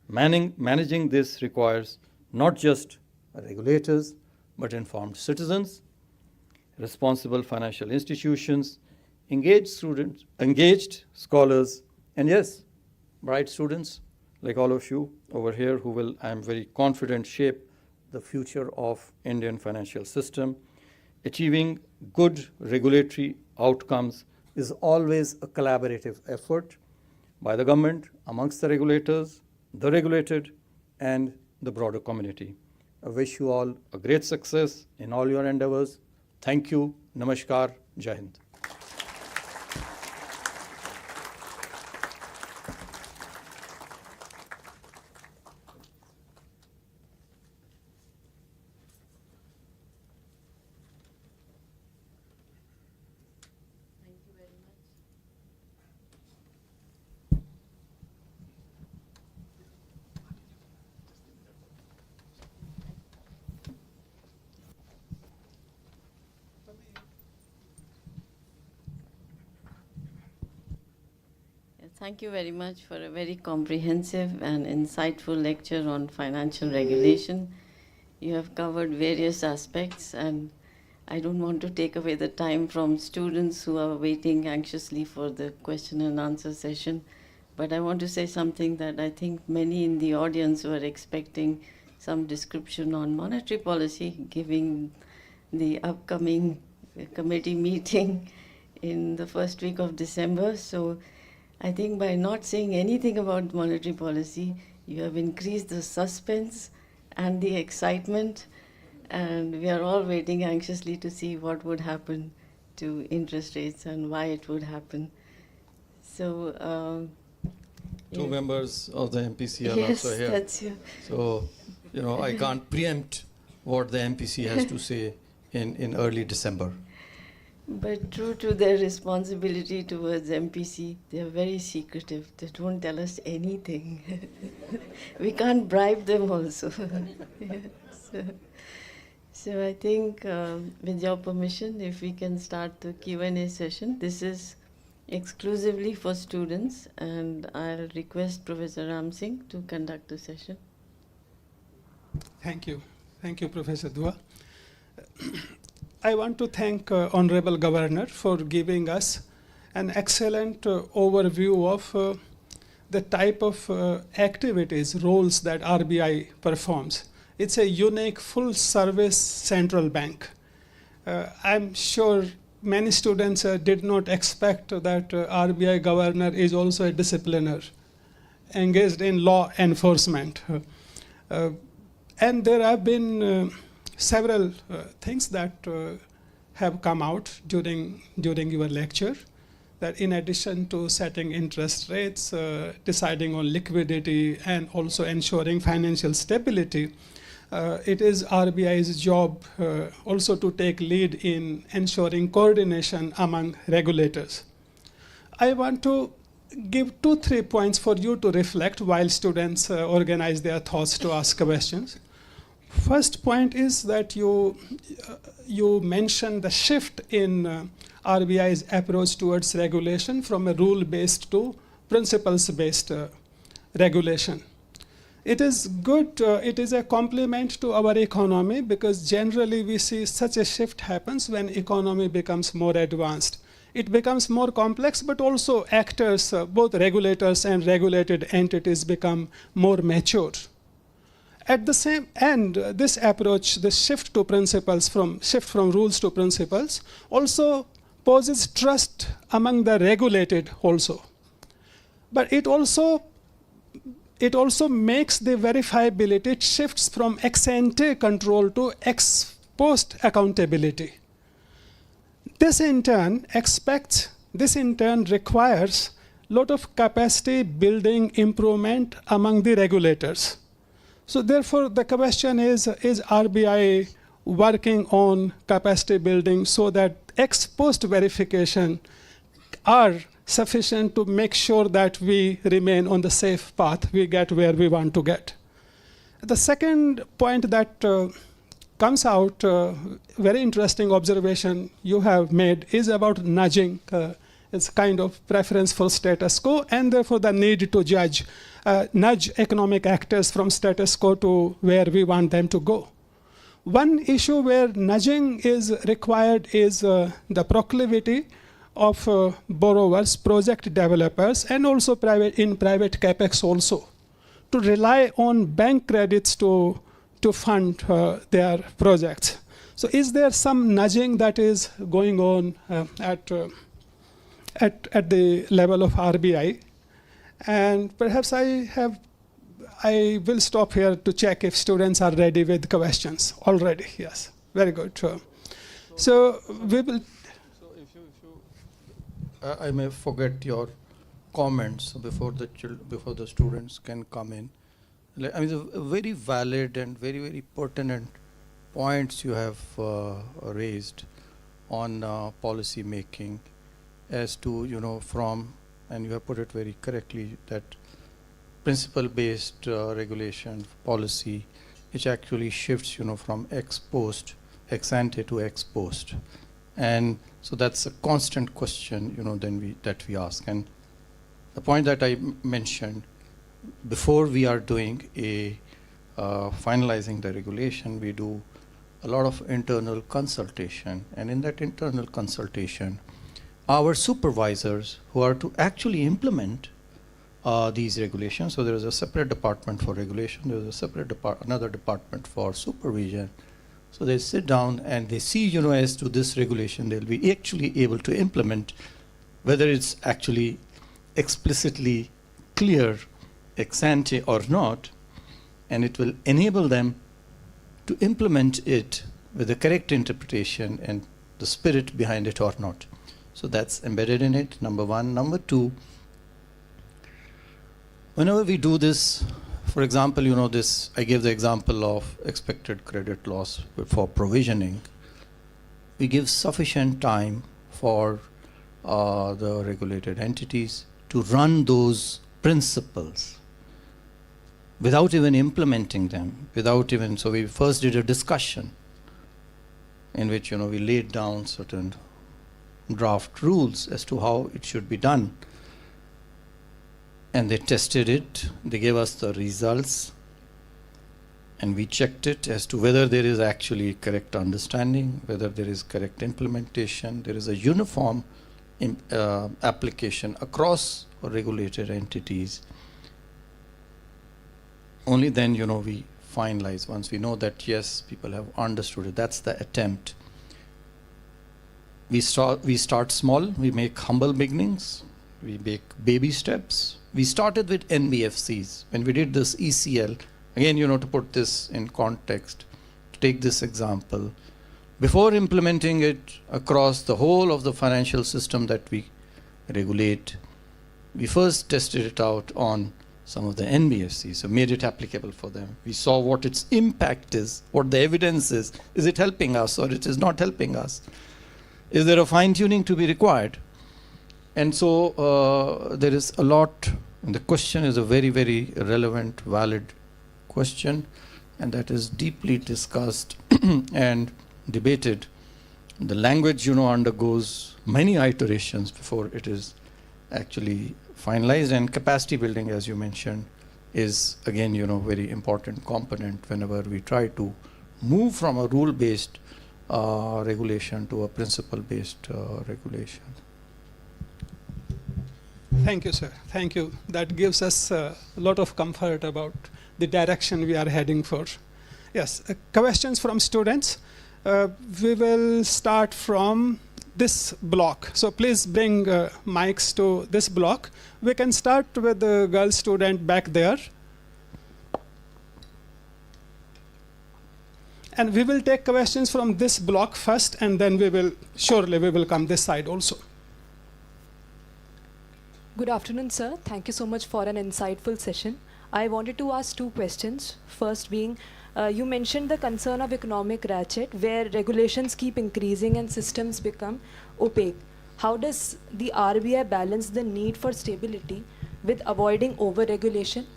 Managing this requires not just regulators, but informed citizens, responsible financial institutions, engaged scholars, and yes, bright students like all of you over here who will, I am very confident, shape the future of Indian financial system. Achieving good regulatory outcomes is always a collaborative effort by the government, amongst the regulators, the regulated, and the broader community. I wish you all a great success in all your endeavors. Thank you. Namaskar. Jai Hind. Thank you very much for a very comprehensive and insightful lecture on financial regulation. You have covered various aspects, and I don't want to take away the time from students who are waiting anxiously for the question and answer session. But I want to say something that I think many in the audience were expecting some description on monetary policy, giving the upcoming committee meeting in the first week of December. So I think by not saying anything about monetary policy, you have increased the suspense and the excitement, and we are all waiting anxiously to see what would happen to interest rates and why it would happen. So, Two members of the MPC are yes, also here. that's you. So, I can't preempt what the MPC has to say in early December. But true to their responsibility towards MPC, they are very secretive. They don't tell us anything. We can't bribe them also. Yes. So I think with your permission, if we can start the Q&A session. This is exclusively for students, and I'll request Professor Ram Singh to conduct the session. Thank you. Thank you, Professor Dua. I want to thank Honorable Governor for giving us an excellent overview of the type of activities, roles that RBI performs. It's a unique full-service central bank. I'm sure many students did not expect that RBI Governor is also a discipliner engaged in law enforcement. And there have been several things that have come out during your lecture, that in addition to setting interest rates, deciding on liquidity, and also ensuring financial stability, it is RBI's job also to take lead in ensuring coordination among regulators. I want to give 2-3 points for you to reflect while students organize their thoughts to ask questions. First point is that you mentioned the shift in RBI's approach towards regulation from a rule-based to principles-based regulation. It is good, it is a compliment to our economy, because generally we see such a shift happens when economy becomes more advanced. It becomes more complex, but also actors, both regulators and regulated entities, become more mature. At the same end, this approach, the shift to principles, shift from rules to principles, also poses trust among the regulated also. But it also makes the verifiability, it shifts from ex ante control to ex post accountability. This in turn requires a lot of capacity building improvement among the regulators. So therefore, the question is RBI working on capacity building so that ex post verification are sufficient to make sure that we remain on the safe path, we get where we want to get. The second point that comes out, very interesting observation you have made, is about nudging. It's kind of preference for status quo, and therefore the need to nudge economic actors from status quo to where we want them to go. One issue where nudging is required is the proclivity of borrowers, project developers, and also private capex also, to rely on bank credits to fund their projects. So is there some nudging that is going on at the level of RBI? And perhaps I will stop here to check if students are ready with questions already. Yes, very good. So we will. So if you I may forget your comments before the students can come in. I mean, the very valid and very, very pertinent points you have raised on policy making as to, from, and you have put it very correctly, that principle-based regulation policy, which actually shifts, from ex ante to ex post. And so that's a constant question, that we ask. And the point that I mentioned, before we are doing finalizing the regulation, we do a lot of internal consultation. And in that internal consultation, our supervisors who are to actually implement these regulations, so there is a separate department for regulation, there is a separate another department for supervision. So they sit down and they see, as to this regulation, they'll be actually able to implement, whether it's actually explicitly clear ex ante or not, and it will enable them to implement it with the correct interpretation and the spirit behind it or not. So that's embedded in it, number one. Number two, whenever we do this, for example, this, I gave the example of expected credit loss for provisioning. We give sufficient time for the regulated entities to run those principles without even implementing them, so we first did a discussion in which, we laid down certain draft rules as to how it should be done. And they tested it, they gave us the results, and we checked it as to whether there is actually correct understanding, whether there is correct implementation, there is a uniform application across regulated entities. Only then, we finalize, once we know that, yes, people have understood it. That's the attempt. We start small, we make humble beginnings, we make baby steps. We started with NBFCs. When we did this ECL, again, to put this in context, to take this example, before implementing it across the whole of the financial system that we regulate, we first tested it out on some of the NBFCs, so made it applicable for them. We saw what its impact is, what the evidence is. Is it helping us or it is not helping us? Is there a fine-tuning to be required? And so there is a lot, and the question is a very, very relevant, valid question, and that is deeply discussed and debated. The language, undergoes many iterations before it is actually finalized, and capacity building, as you mentioned, is again, very important component whenever we try to move from a rule-based regulation to a principle-based regulation. Thank you, sir. Thank you. That gives us a lot of comfort about the direction we are heading for. Yes, questions from students. We will start from this block. So please bring mics to this block. We can start with the girl student back there. And we will take questions from this block first, and then we will come this side also. Good afternoon, sir. Thank you so much for an insightful session. I wanted to ask two questions. First being, you mentioned the concern of economic ratchet, where regulations keep increasing and systems become opaque. How does the RBI balance the need for stability with avoiding over-regulation?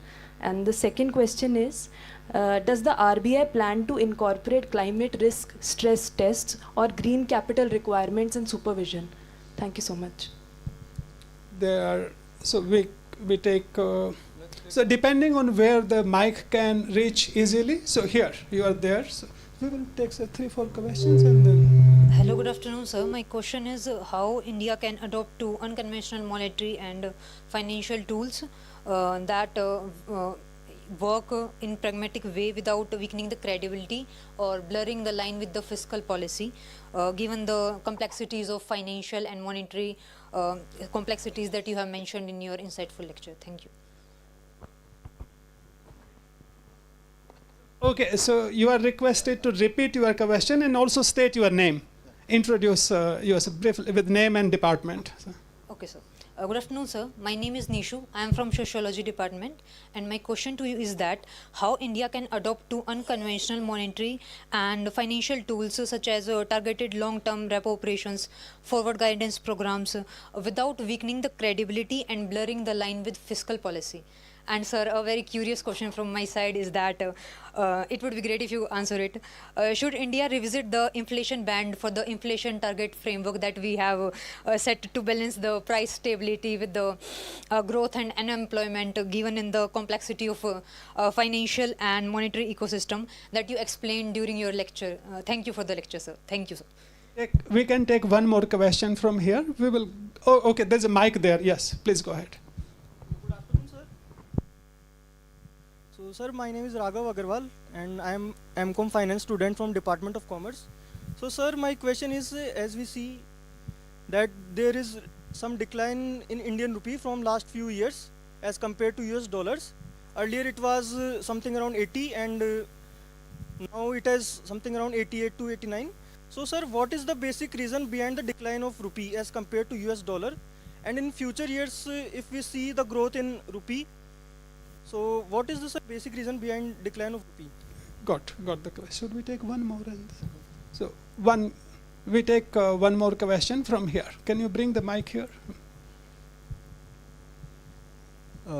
And the second question is, does the RBI plan to incorporate climate risk stress tests or green capital requirements in supervision? Thank you so much. So we take, so depending on where the mic can reach easily, so here, you are there. So we will take 3-4 questions and then. Hello, good afternoon, sir. My question is how India can adopt to unconventional monetary and financial tools that work in pragmatic way without weakening the credibility or blurring the line with the fiscal policy, given the complexities of financial and monetary complexities that you have mentioned in your insightful lecture. Thank you. Okay, so you are requested to repeat your question and also state your name. Introduce yourself briefly with name and department. Okay, sir. Good afternoon, sir. My name is Nishu. I am from Sociology Department, and my question to you is that how India can adopt to unconventional monetary and financial tools such as targeted long-term repo operations, forward guidance programs, without weakening the credibility and blurring the line with fiscal policy. And sir, a very curious question from my side is that it would be great if you answer it. Should India revisit the inflation band for the inflation target framework that we have set to balance the price stability with the growth and unemployment given in the complexity of financial and monetary ecosystem that you explained during your lecture? Thank you for the lecture, sir. Thank you, sir. We can take one more question from here. We will. Oh, okay. There's a mic there. Yes, please go ahead. Good afternoon, sir. So, sir, my name is Raghav Agarwal, and I am M.Com Finance student from Department of Commerce. So, sir, my question is, as we see that there is some decline in Indian rupee from last few years as compared to US dollars. Earlier it was something around 80, and now it has something around 88 to 89. So, sir, what is the basic reason behind the decline of rupee as compared to US dollar? And in future years, if we see the growth in rupee, so what is the basic reason behind decline of rupee? Got the question. Should we take one more? So we take one more question from here. Can you bring the mic here?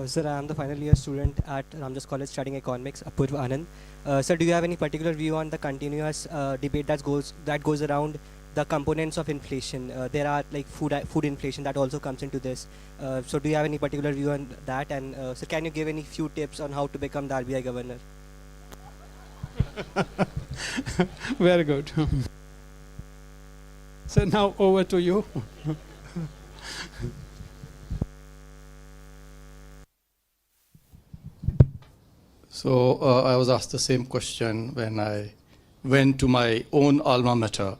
Sir, I am the final year student at Ramjas College studying economics, Apurva Anand. Sir, do you have any particular view on the continuous debate that goes around the components of inflation? There are like food inflation that also comes into this. So do you have any particular view on that? And so can you give any few tips on how to become the RBI governor? Very good. So now over to you. So I was asked the same question when I went to my own alma mater,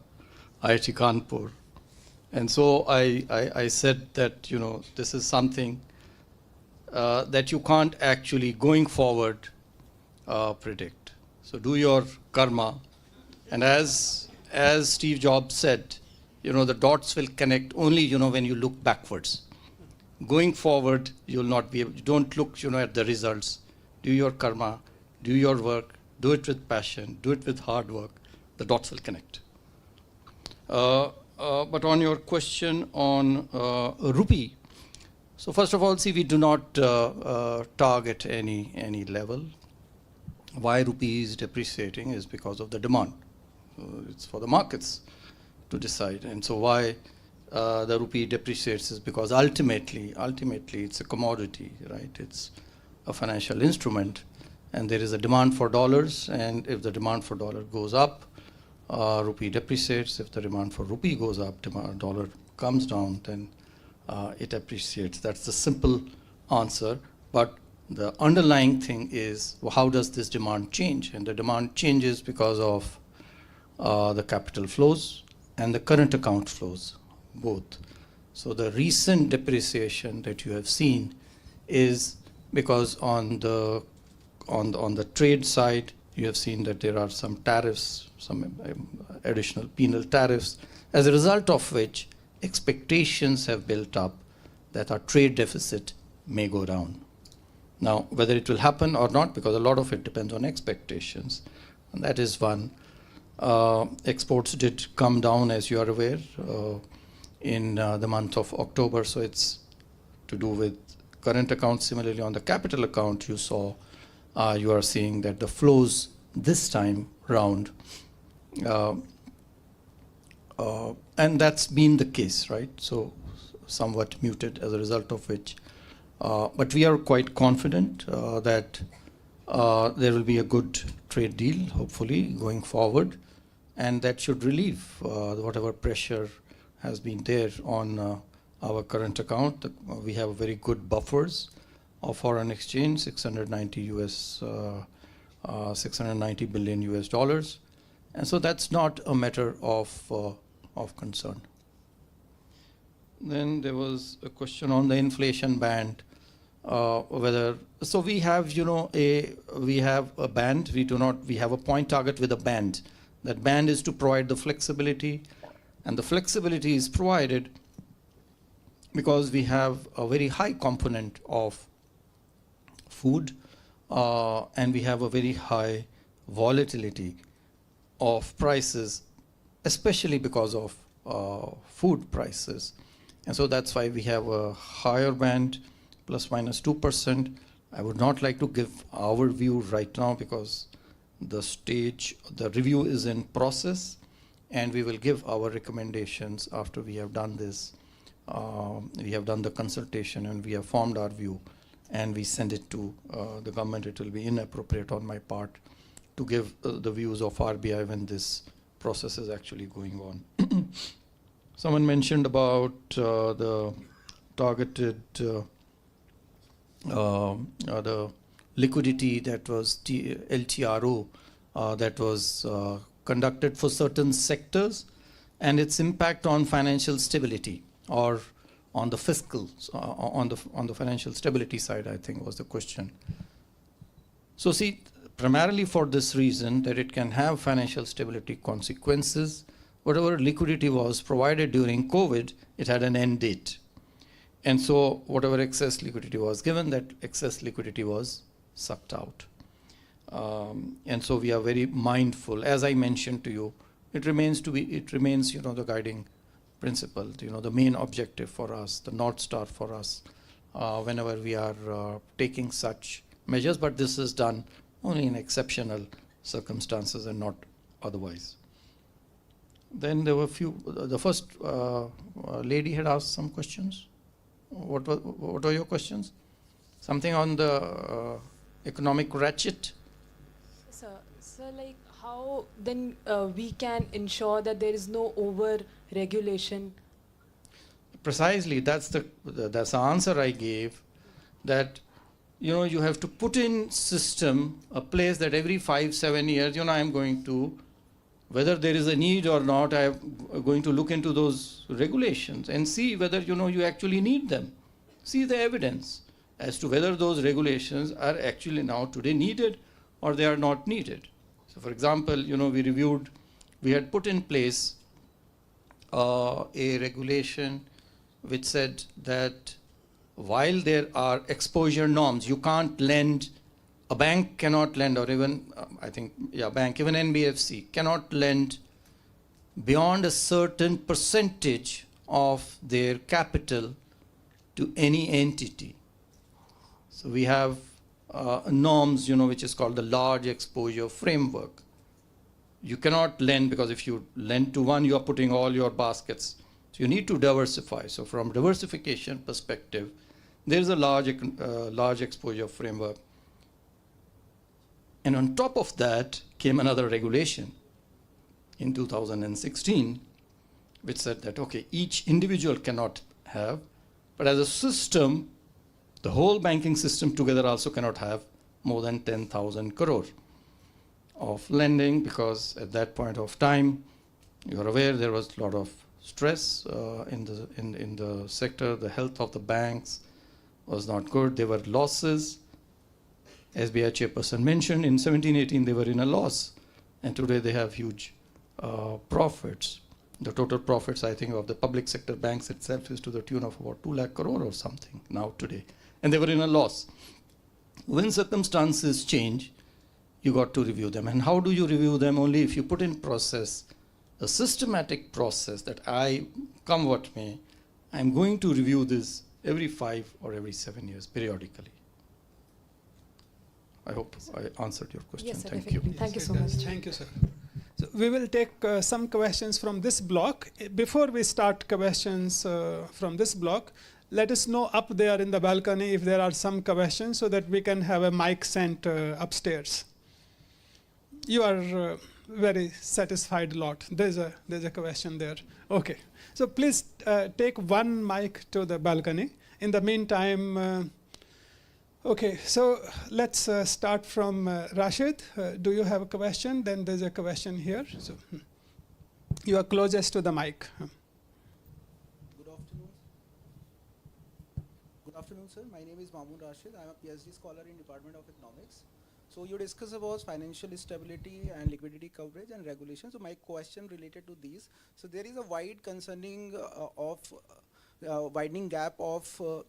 IIT Kanpur. And so I said that, this is something that you can't actually, going forward, predict. So do your karma. And as Steve Jobs said, the dots will connect only, when you look backwards. Going forward, you'll not be able, don't look, at the results. Do your karma, do your work, do it with passion, do it with hard work. The dots will connect. But on your question on rupee, so first of all, see, we do not target any level. Why rupee is depreciating is because of the demand. It's for the markets to decide. And so why the rupee depreciates is because ultimately it's a commodity, right? It's a financial instrument, and there is a demand for dollars, and if the demand for dollar goes up, rupee depreciates. If the demand for rupee goes up, dollar comes down, then it appreciates. That's the simple answer. But the underlying thing is, how does this demand change? And the demand changes because of the capital flows and the current account flows, both. So the recent depreciation that you have seen is because on the trade side, you have seen that there are some tariffs, some additional penal tariffs, as a result of which expectations have built up that our trade deficit may go down. Now, whether it will happen or not, because a lot of it depends on expectations, and that is one. Exports did come down, as you are aware, in the month of October, so it's to do with current accounts. Similarly, on the capital account, you are seeing that the flows this time round, and that's been the case, right? So somewhat muted as a result of which, but we are quite confident that there will be a good trade deal, hopefully, going forward. and that should relieve whatever pressure has been there on our current account. We have very good buffers of foreign exchange, 690 billion US dollars, and so that's not a matter of concern. Then there was a question on the inflation band, whether so we have we have a band. We have a point target with a band. That band is to provide the flexibility, and the flexibility is provided because we have a very high component of food, and we have a very high volatility of prices, especially because of food prices. And so that's why we have a higher band, plus minus 2%. I would not like to give our view right now because the review is in process, and we will give our recommendations after we have done this. We have done the consultation and we have formed our view, and we send it to the government. It will be inappropriate on my part to give the views of RBI when this process is actually going on. Someone mentioned about the targeted the liquidity that was LTRO that was conducted for certain sectors, and its impact on financial stability or on the fiscal, on the financial stability side, I think was the question. So see, primarily for this reason, that it can have financial stability consequences, whatever liquidity was provided during COVID, it had an end date. And so whatever excess liquidity was given, that excess liquidity was sucked out. And so we are very mindful. As I mentioned to you, it remains the guiding principle, the main objective for us, the North Star for us, whenever we are taking such measures, but this is done only in exceptional circumstances and not otherwise. Then there were the first lady had asked some questions. What were your questions? Something on the economic ratchet? So like how then we can ensure that there is no over-regulation? Precisely, that's the answer I gave, that you have to put in system a place that every 5-7 years, I'm going to, whether there is a need or not, I am going to look into those regulations and see whether you actually need them. See the evidence as to whether those regulations are actually now today needed or they are not needed. So for example, we had put in place a regulation which said that while there are exposure norms, you can't lend, a bank cannot lend, or even, bank, even NBFC cannot lend beyond a certain percentage of their capital to any entity. So we have norms, which is called the large exposure framework. You cannot lend, because if you lend to one, you are putting all your baskets. So you need to diversify. So from diversification perspective, there is a large exposure framework. And on top of that came another regulation in 2016, which said that, okay, each individual cannot have, but as a system, the whole banking system together also cannot have more than 10,000 crore of lending, because at that point of time, you're aware there was a lot of stress in the sector. The health of the banks was not good. There were losses. SBI chairperson mentioned in 17-18 they were in a loss, and today they have huge profits. The total profits, I think, of the public sector banks itself is to the tune of about 2 lakh crore or something now today. And they were in a loss. When circumstances change, you got to review them. And how do you review them? Only if you put in process, a systematic process that come what may, I'm going to review this every 5 or every 7 years periodically. I hope I answered your question. Yes, sir, Thank definitely. you. Thank you so much. Thank you, sir. So we will take some questions from this block. Before we start questions from this block, let us know up there in the balcony if there are some questions so that we can have a mic sent upstairs. You are very satisfied lot. There's a question there. Okay. So please take one mic to the balcony. In the meantime, okay, so let's start from Rashid. Do you have a question? Then there's a question here. So you are closest to the mic. Good afternoon. Good afternoon, sir. My name is Mahmood Rashid. I'm a PhD scholar in Department of Economics. So you discuss about financial stability and liquidity coverage and regulation. So my question related to these. So there is a wide concerning widening gap of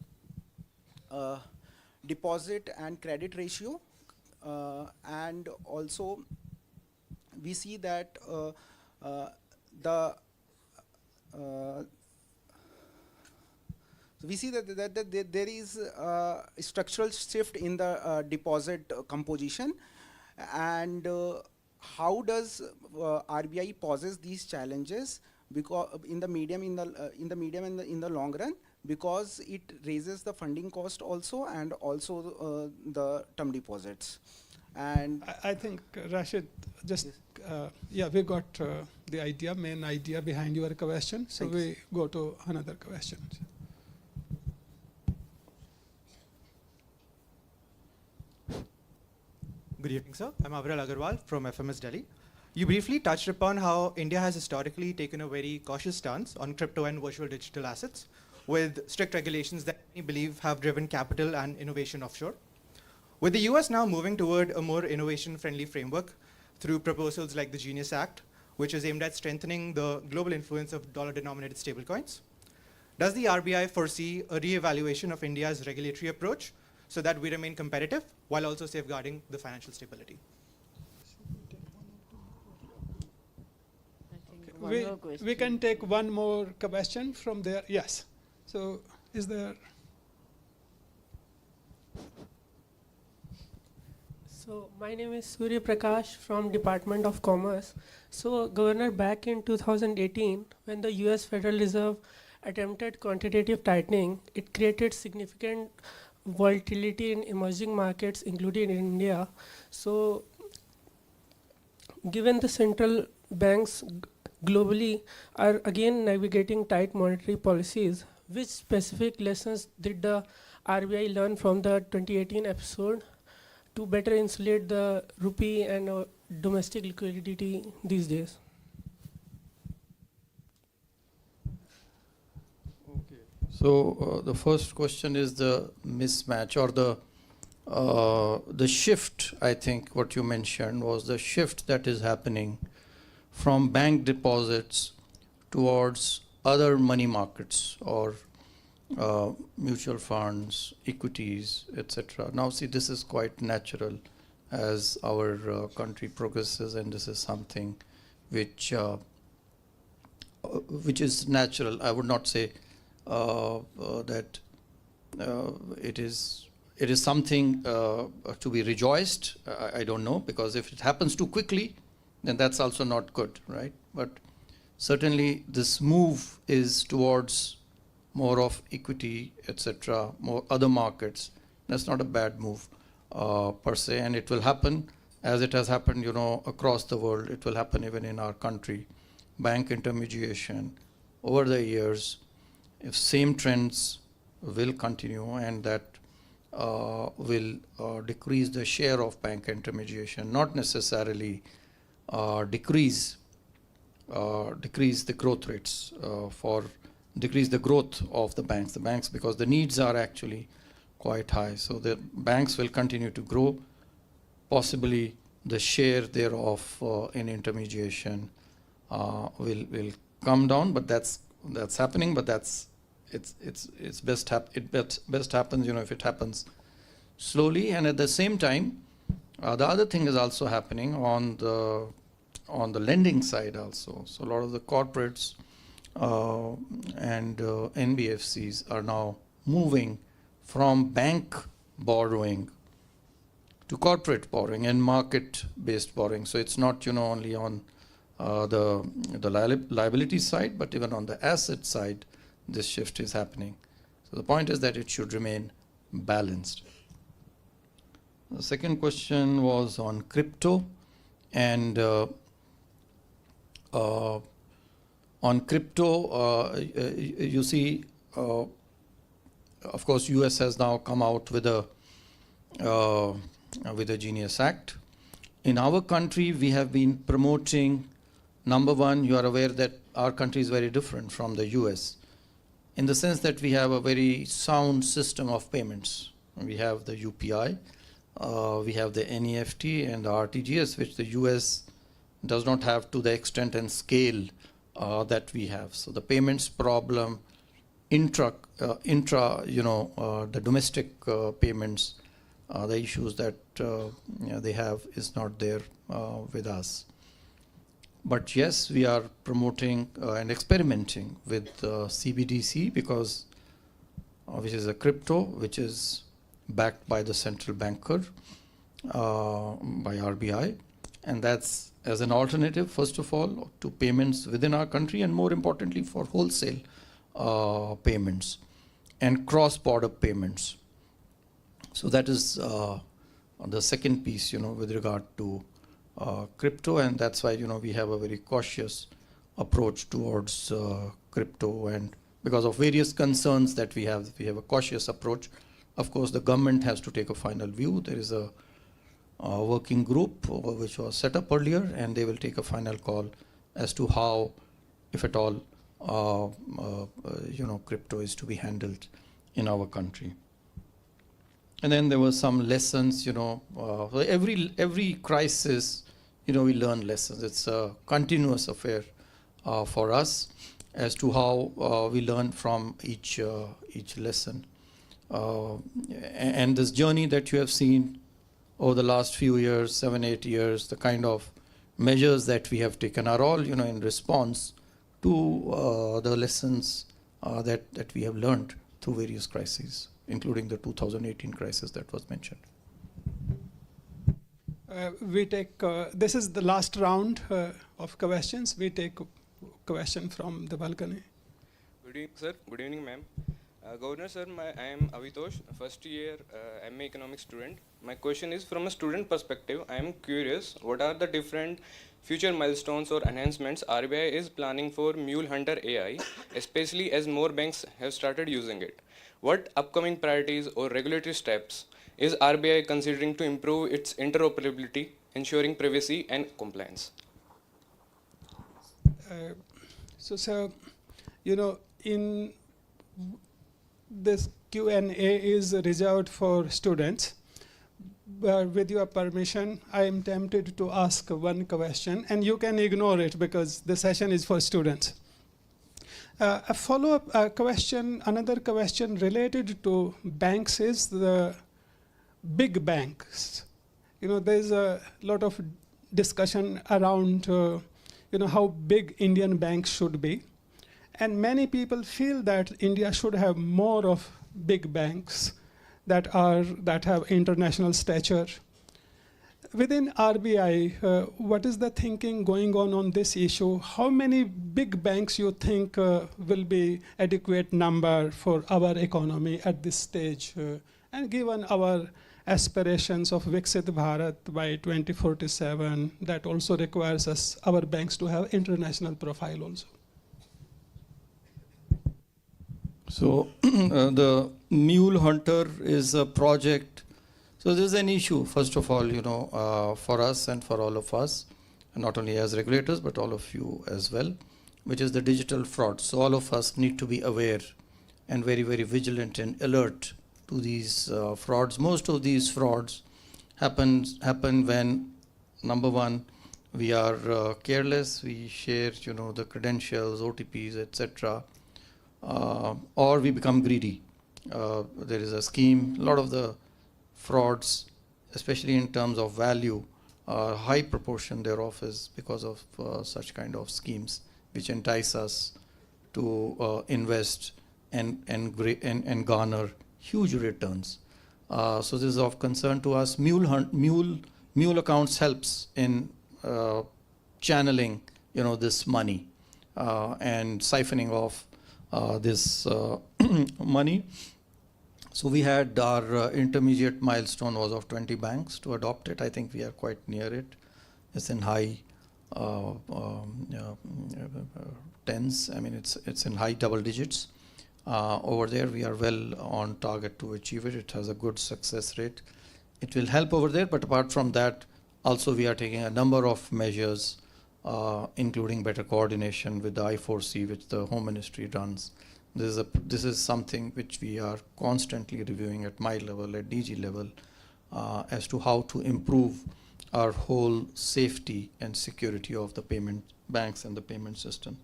deposit and credit ratio, and also we see that there is a structural shift in the deposit composition, and how does RBI poses these challenges because in the medium and in the long run, because it raises the funding cost also, and also the term deposits. And I think, Rashid, just, yeah, we got the main idea behind your question. So Thanks. we go to another question. Good evening, sir. I'm Avral Agarwal from FMS Delhi. You briefly touched upon how India has historically taken a very cautious stance on crypto and virtual digital assets, with strict regulations that many believe have driven capital and innovation offshore. With the US now moving toward a more innovation-friendly framework through proposals like the Genius Act, which is aimed at strengthening the global influence of dollar-denominated stablecoins, does the RBI foresee a re-evaluation of India's regulatory approach so that we remain competitive while also safeguarding the financial stability? We can take one more question from there. Yes. So is there? So my name is Surya Prakash from Department of Commerce. So Governor, back in 2018, when the US Federal Reserve attempted quantitative tightening, it created significant volatility in emerging markets, including in India. So given the central banks globally are again navigating tight monetary policies, which specific lessons did the RBI learn from the 2018 episode to better insulate the rupee and domestic liquidity these days? So the first question is the mismatch or the shift. I think what you mentioned was the shift that is happening from bank deposits towards other money markets or mutual funds, equities, etc. Now see, this is quite natural as our country progresses, and this is something which is natural. I would not say that it is something to be rejoiced. I don't know, because if it happens too quickly, then that's also not good, right? But certainly this move is towards more of equity, etc., more other markets. That's not a bad move per se, and it will happen as it has happened, across the world. It will happen even in our country. Bank intermediation over the years, if same trends will continue, and that will decrease the share of bank intermediation, not necessarily decrease the growth rates decrease the growth of the banks, because the needs are actually quite high. So the banks will continue to grow. Possibly the share thereof in intermediation will come down, but that's happening. But it's best happens if it happens slowly. And at the same time, the other thing is also happening on the lending side also. So a lot of the corporates and NBFCs are now moving from bank borrowing to corporate borrowing and market-based borrowing. So it's not only on the liability side, but even on the asset side, this shift is happening. So the point is that it should remain balanced. The second question was on crypto, and On crypto, you see, of course, US has now come out with a Genius Act. In our country, we have been promoting, number one, you are aware that our country is very different from the US in the sense that we have a very sound system of payments. We have the UPI, we have the NEFT and the RTGS, which the US does not have to the extent and scale that we have. So the payments problem, the domestic payments, the issues that they have is not there with us. But yes, we are promoting and experimenting with CBDC because which is a crypto which is backed by the central banker, by RBI, and that's as an alternative, first of all, to payments within our country, and more importantly for wholesale payments and cross-border payments. So that is the second piece, with regard to crypto, and that's why, we have a very cautious approach towards crypto, and because of various concerns that we have a cautious approach. Of course, the government has to take a final view. There is a working group which was set up earlier, and they will take a final call as to how, if at all, crypto is to be handled in our country. And then there were some lessons, every crisis, we learn lessons. It's a continuous affair for us as to how we learn from each lesson. And this journey that you have seen over the last few years, 7-8 years, the kind of measures that we have taken are all, in response to the lessons that we have learned through various crises, including the 2018 crisis that was mentioned. We take, this is the last round of questions. We take a question from the balcony. Good evening, sir. Good evening, ma'am. Governor, sir, I am Avitosh, first year MA Economics student. My question is, from a student perspective, I am curious, what are the different future milestones or enhancements RBI is planning for Mule Hunter AI, especially as more banks have started using it? What upcoming priorities or regulatory steps is RBI considering to improve its interoperability, ensuring privacy and compliance? So, in this Q&A is reserved for students. But with your permission, I am tempted to ask one question, and you can ignore it because the session is for students. A follow-up question, another question related to banks is the big banks. There's a lot of discussion around, how big Indian banks should be. And many people feel that India should have more of big banks that have international stature. Within RBI, what is the thinking going on this issue? How many big banks you think will be adequate number for our economy at this stage? And given our aspirations of Viksit Bharat by 2047, that also requires our banks to have international profile also. So the Mule Hunter is a project. So this is an issue, first of all, for us and for all of us, not only as regulators, but all of you as well, which is the digital fraud. So all of us need to be aware and very, very vigilant and alert to these frauds. Most of these frauds happen when, number one, we are careless, we share, the credentials, OTPs, etc., or we become greedy. There is a scheme, a lot of the frauds, especially in terms of value, high proportion thereof is because of such kind of schemes which entice us to invest and garner huge returns. So this is of concern to us. Mule accounts helps in channeling, this money and siphoning off this money. So we had our intermediate milestone was of 20 banks to adopt it. I think we are quite near it. It's in high tens. I mean, it's in high double digits. Over there, we are well on target to achieve it. It has a good success rate. It will help over there, but apart from that, also we are taking a number of measures, including better coordination with the I4C, which the Home Ministry runs. This is something which we are constantly reviewing at my level, at DG level, as to how to improve our whole safety and security of the payment banks and the payment system.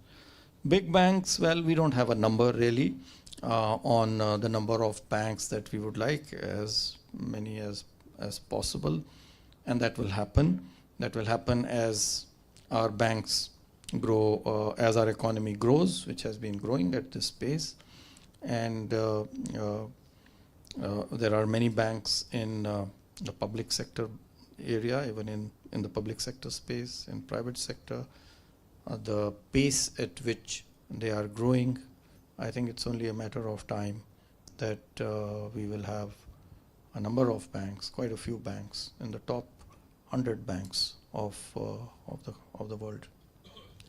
Big banks, well, we don't have a number really on the number of banks that we would like, as many as possible, and that will happen. That will happen as our banks grow, as our economy grows, which has been growing at this pace. And there are many banks in the public sector area, even in the public sector space, in private sector. The pace at which they are growing, I think it's only a matter of time that we will have a number of banks, quite a few banks, in the top 100 banks of the world.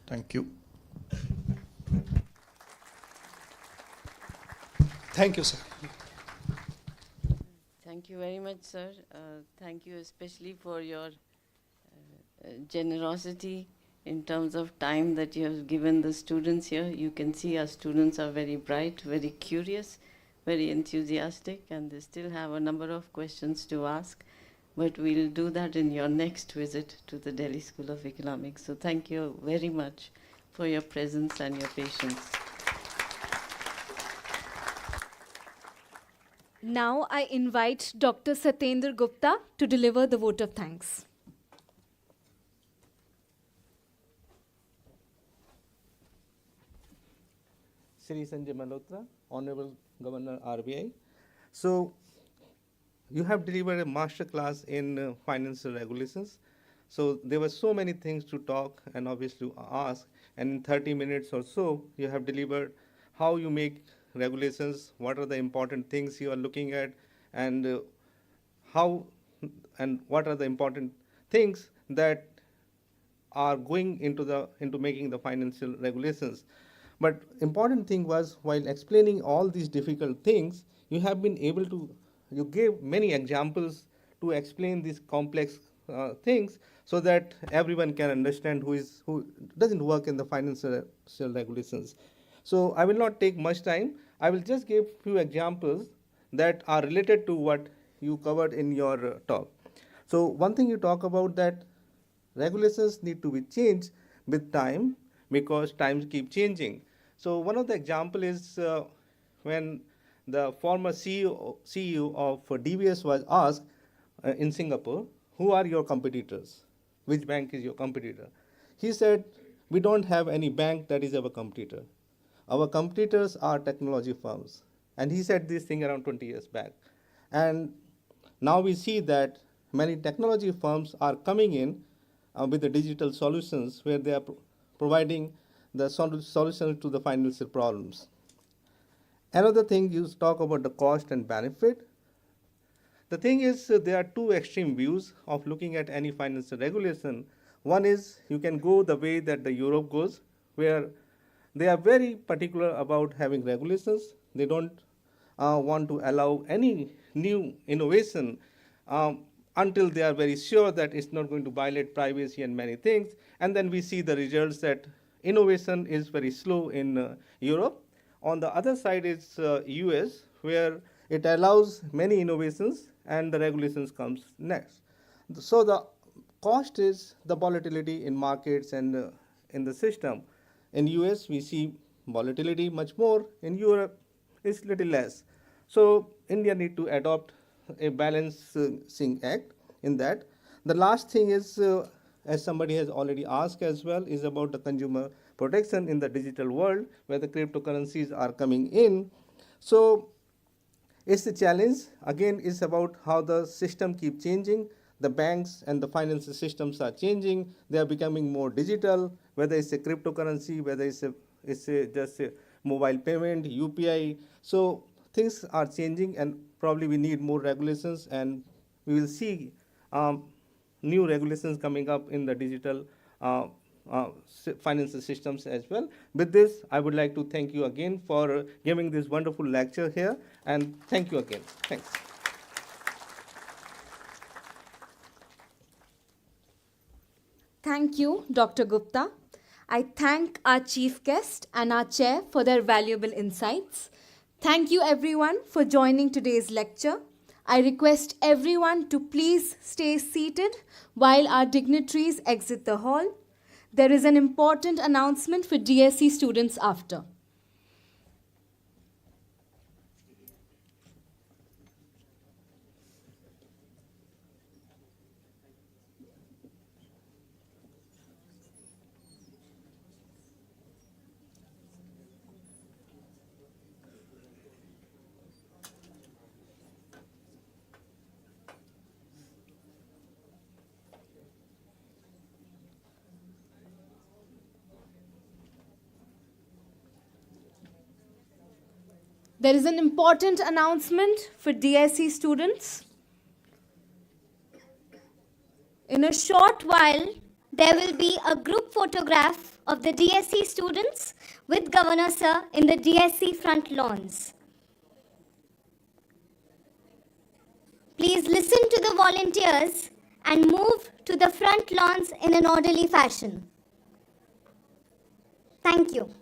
Thank you. Thank you, sir. Thank you very much, sir. Thank you especially for your generosity in terms of time that you have given the students here. You can see our students are very bright, very curious, very enthusiastic, and they still have a number of questions to ask. But we'll do that in your next visit to the Delhi School of Economics. So thank you very much for your presence and your patience. Now I invite Dr. Satyendra Gupta to deliver the vote of thanks. Shri Sanjay Malhotra, Honorable Governor RBI. So, you have delivered a master class in financial regulations. So there were so many things to talk and obviously ask, and in 30 minutes or so, you have delivered how you make regulations, what are the important things you are looking at, and how and what are the important things that are going into making the financial regulations. But important thing was, while explaining all these difficult things, you have been able to, you gave many examples to explain these complex things so that everyone can understand who doesn't work in the financial regulations. So I will not take much time. I will just give few examples that are related to what you covered in your talk. So one thing you talk about, that regulations need to be changed with time because times keep changing. So one of the example is when the former CEO of DBS was asked in Singapore, who are your competitors? Which bank is your competitor? He said, we don't have any bank that is our competitor. Our competitors are technology firms. And he said this thing around 20 years back. And now we see that many technology firms are coming in with the digital solutions where they are providing the solutions to the financial problems. Another thing, you talk about the cost and benefit. The thing is, there are two extreme views of looking at any financial regulation. One is you can go the way that the Europe goes, where they are very particular about having regulations. They don't want to allow any new innovation until they are very sure that it's not going to violate privacy and many things. And then we see the results that innovation is very slow in Europe. On the other side is US, where it allows many innovations and the regulations comes next. So the cost is the volatility in markets and in the system. In US, we see volatility much more. In Europe, it's little less. So India need to adopt a balancing act in that. The last thing is, as somebody has already asked as well, is about the consumer protection in the digital world where the cryptocurrencies are coming in. So it's a challenge. Again, it's about how the system keep changing. The banks and the financial systems are changing. They are becoming more digital, whether it's a cryptocurrency, whether it's just a mobile payment, UPI. So things are changing, and probably we need more regulations, and we will see new regulations coming up in the digital financial systems as well. With this, I would like to thank you again for giving this wonderful lecture here, and thank you again. Thanks. Thank you, Dr. Gupta. I thank our chief guest and our chair for their valuable insights. Thank you everyone for joining today's lecture. I request everyone to please stay seated while our dignitaries exit the hall. There is an important announcement for DSE students after. There is an important announcement for DSE students. In a short while, there will be a group photograph of the DSE students with Governor Sir in the DSE front lawns. Please listen to the volunteers and move to the front lawns in an orderly fashion. Thank you.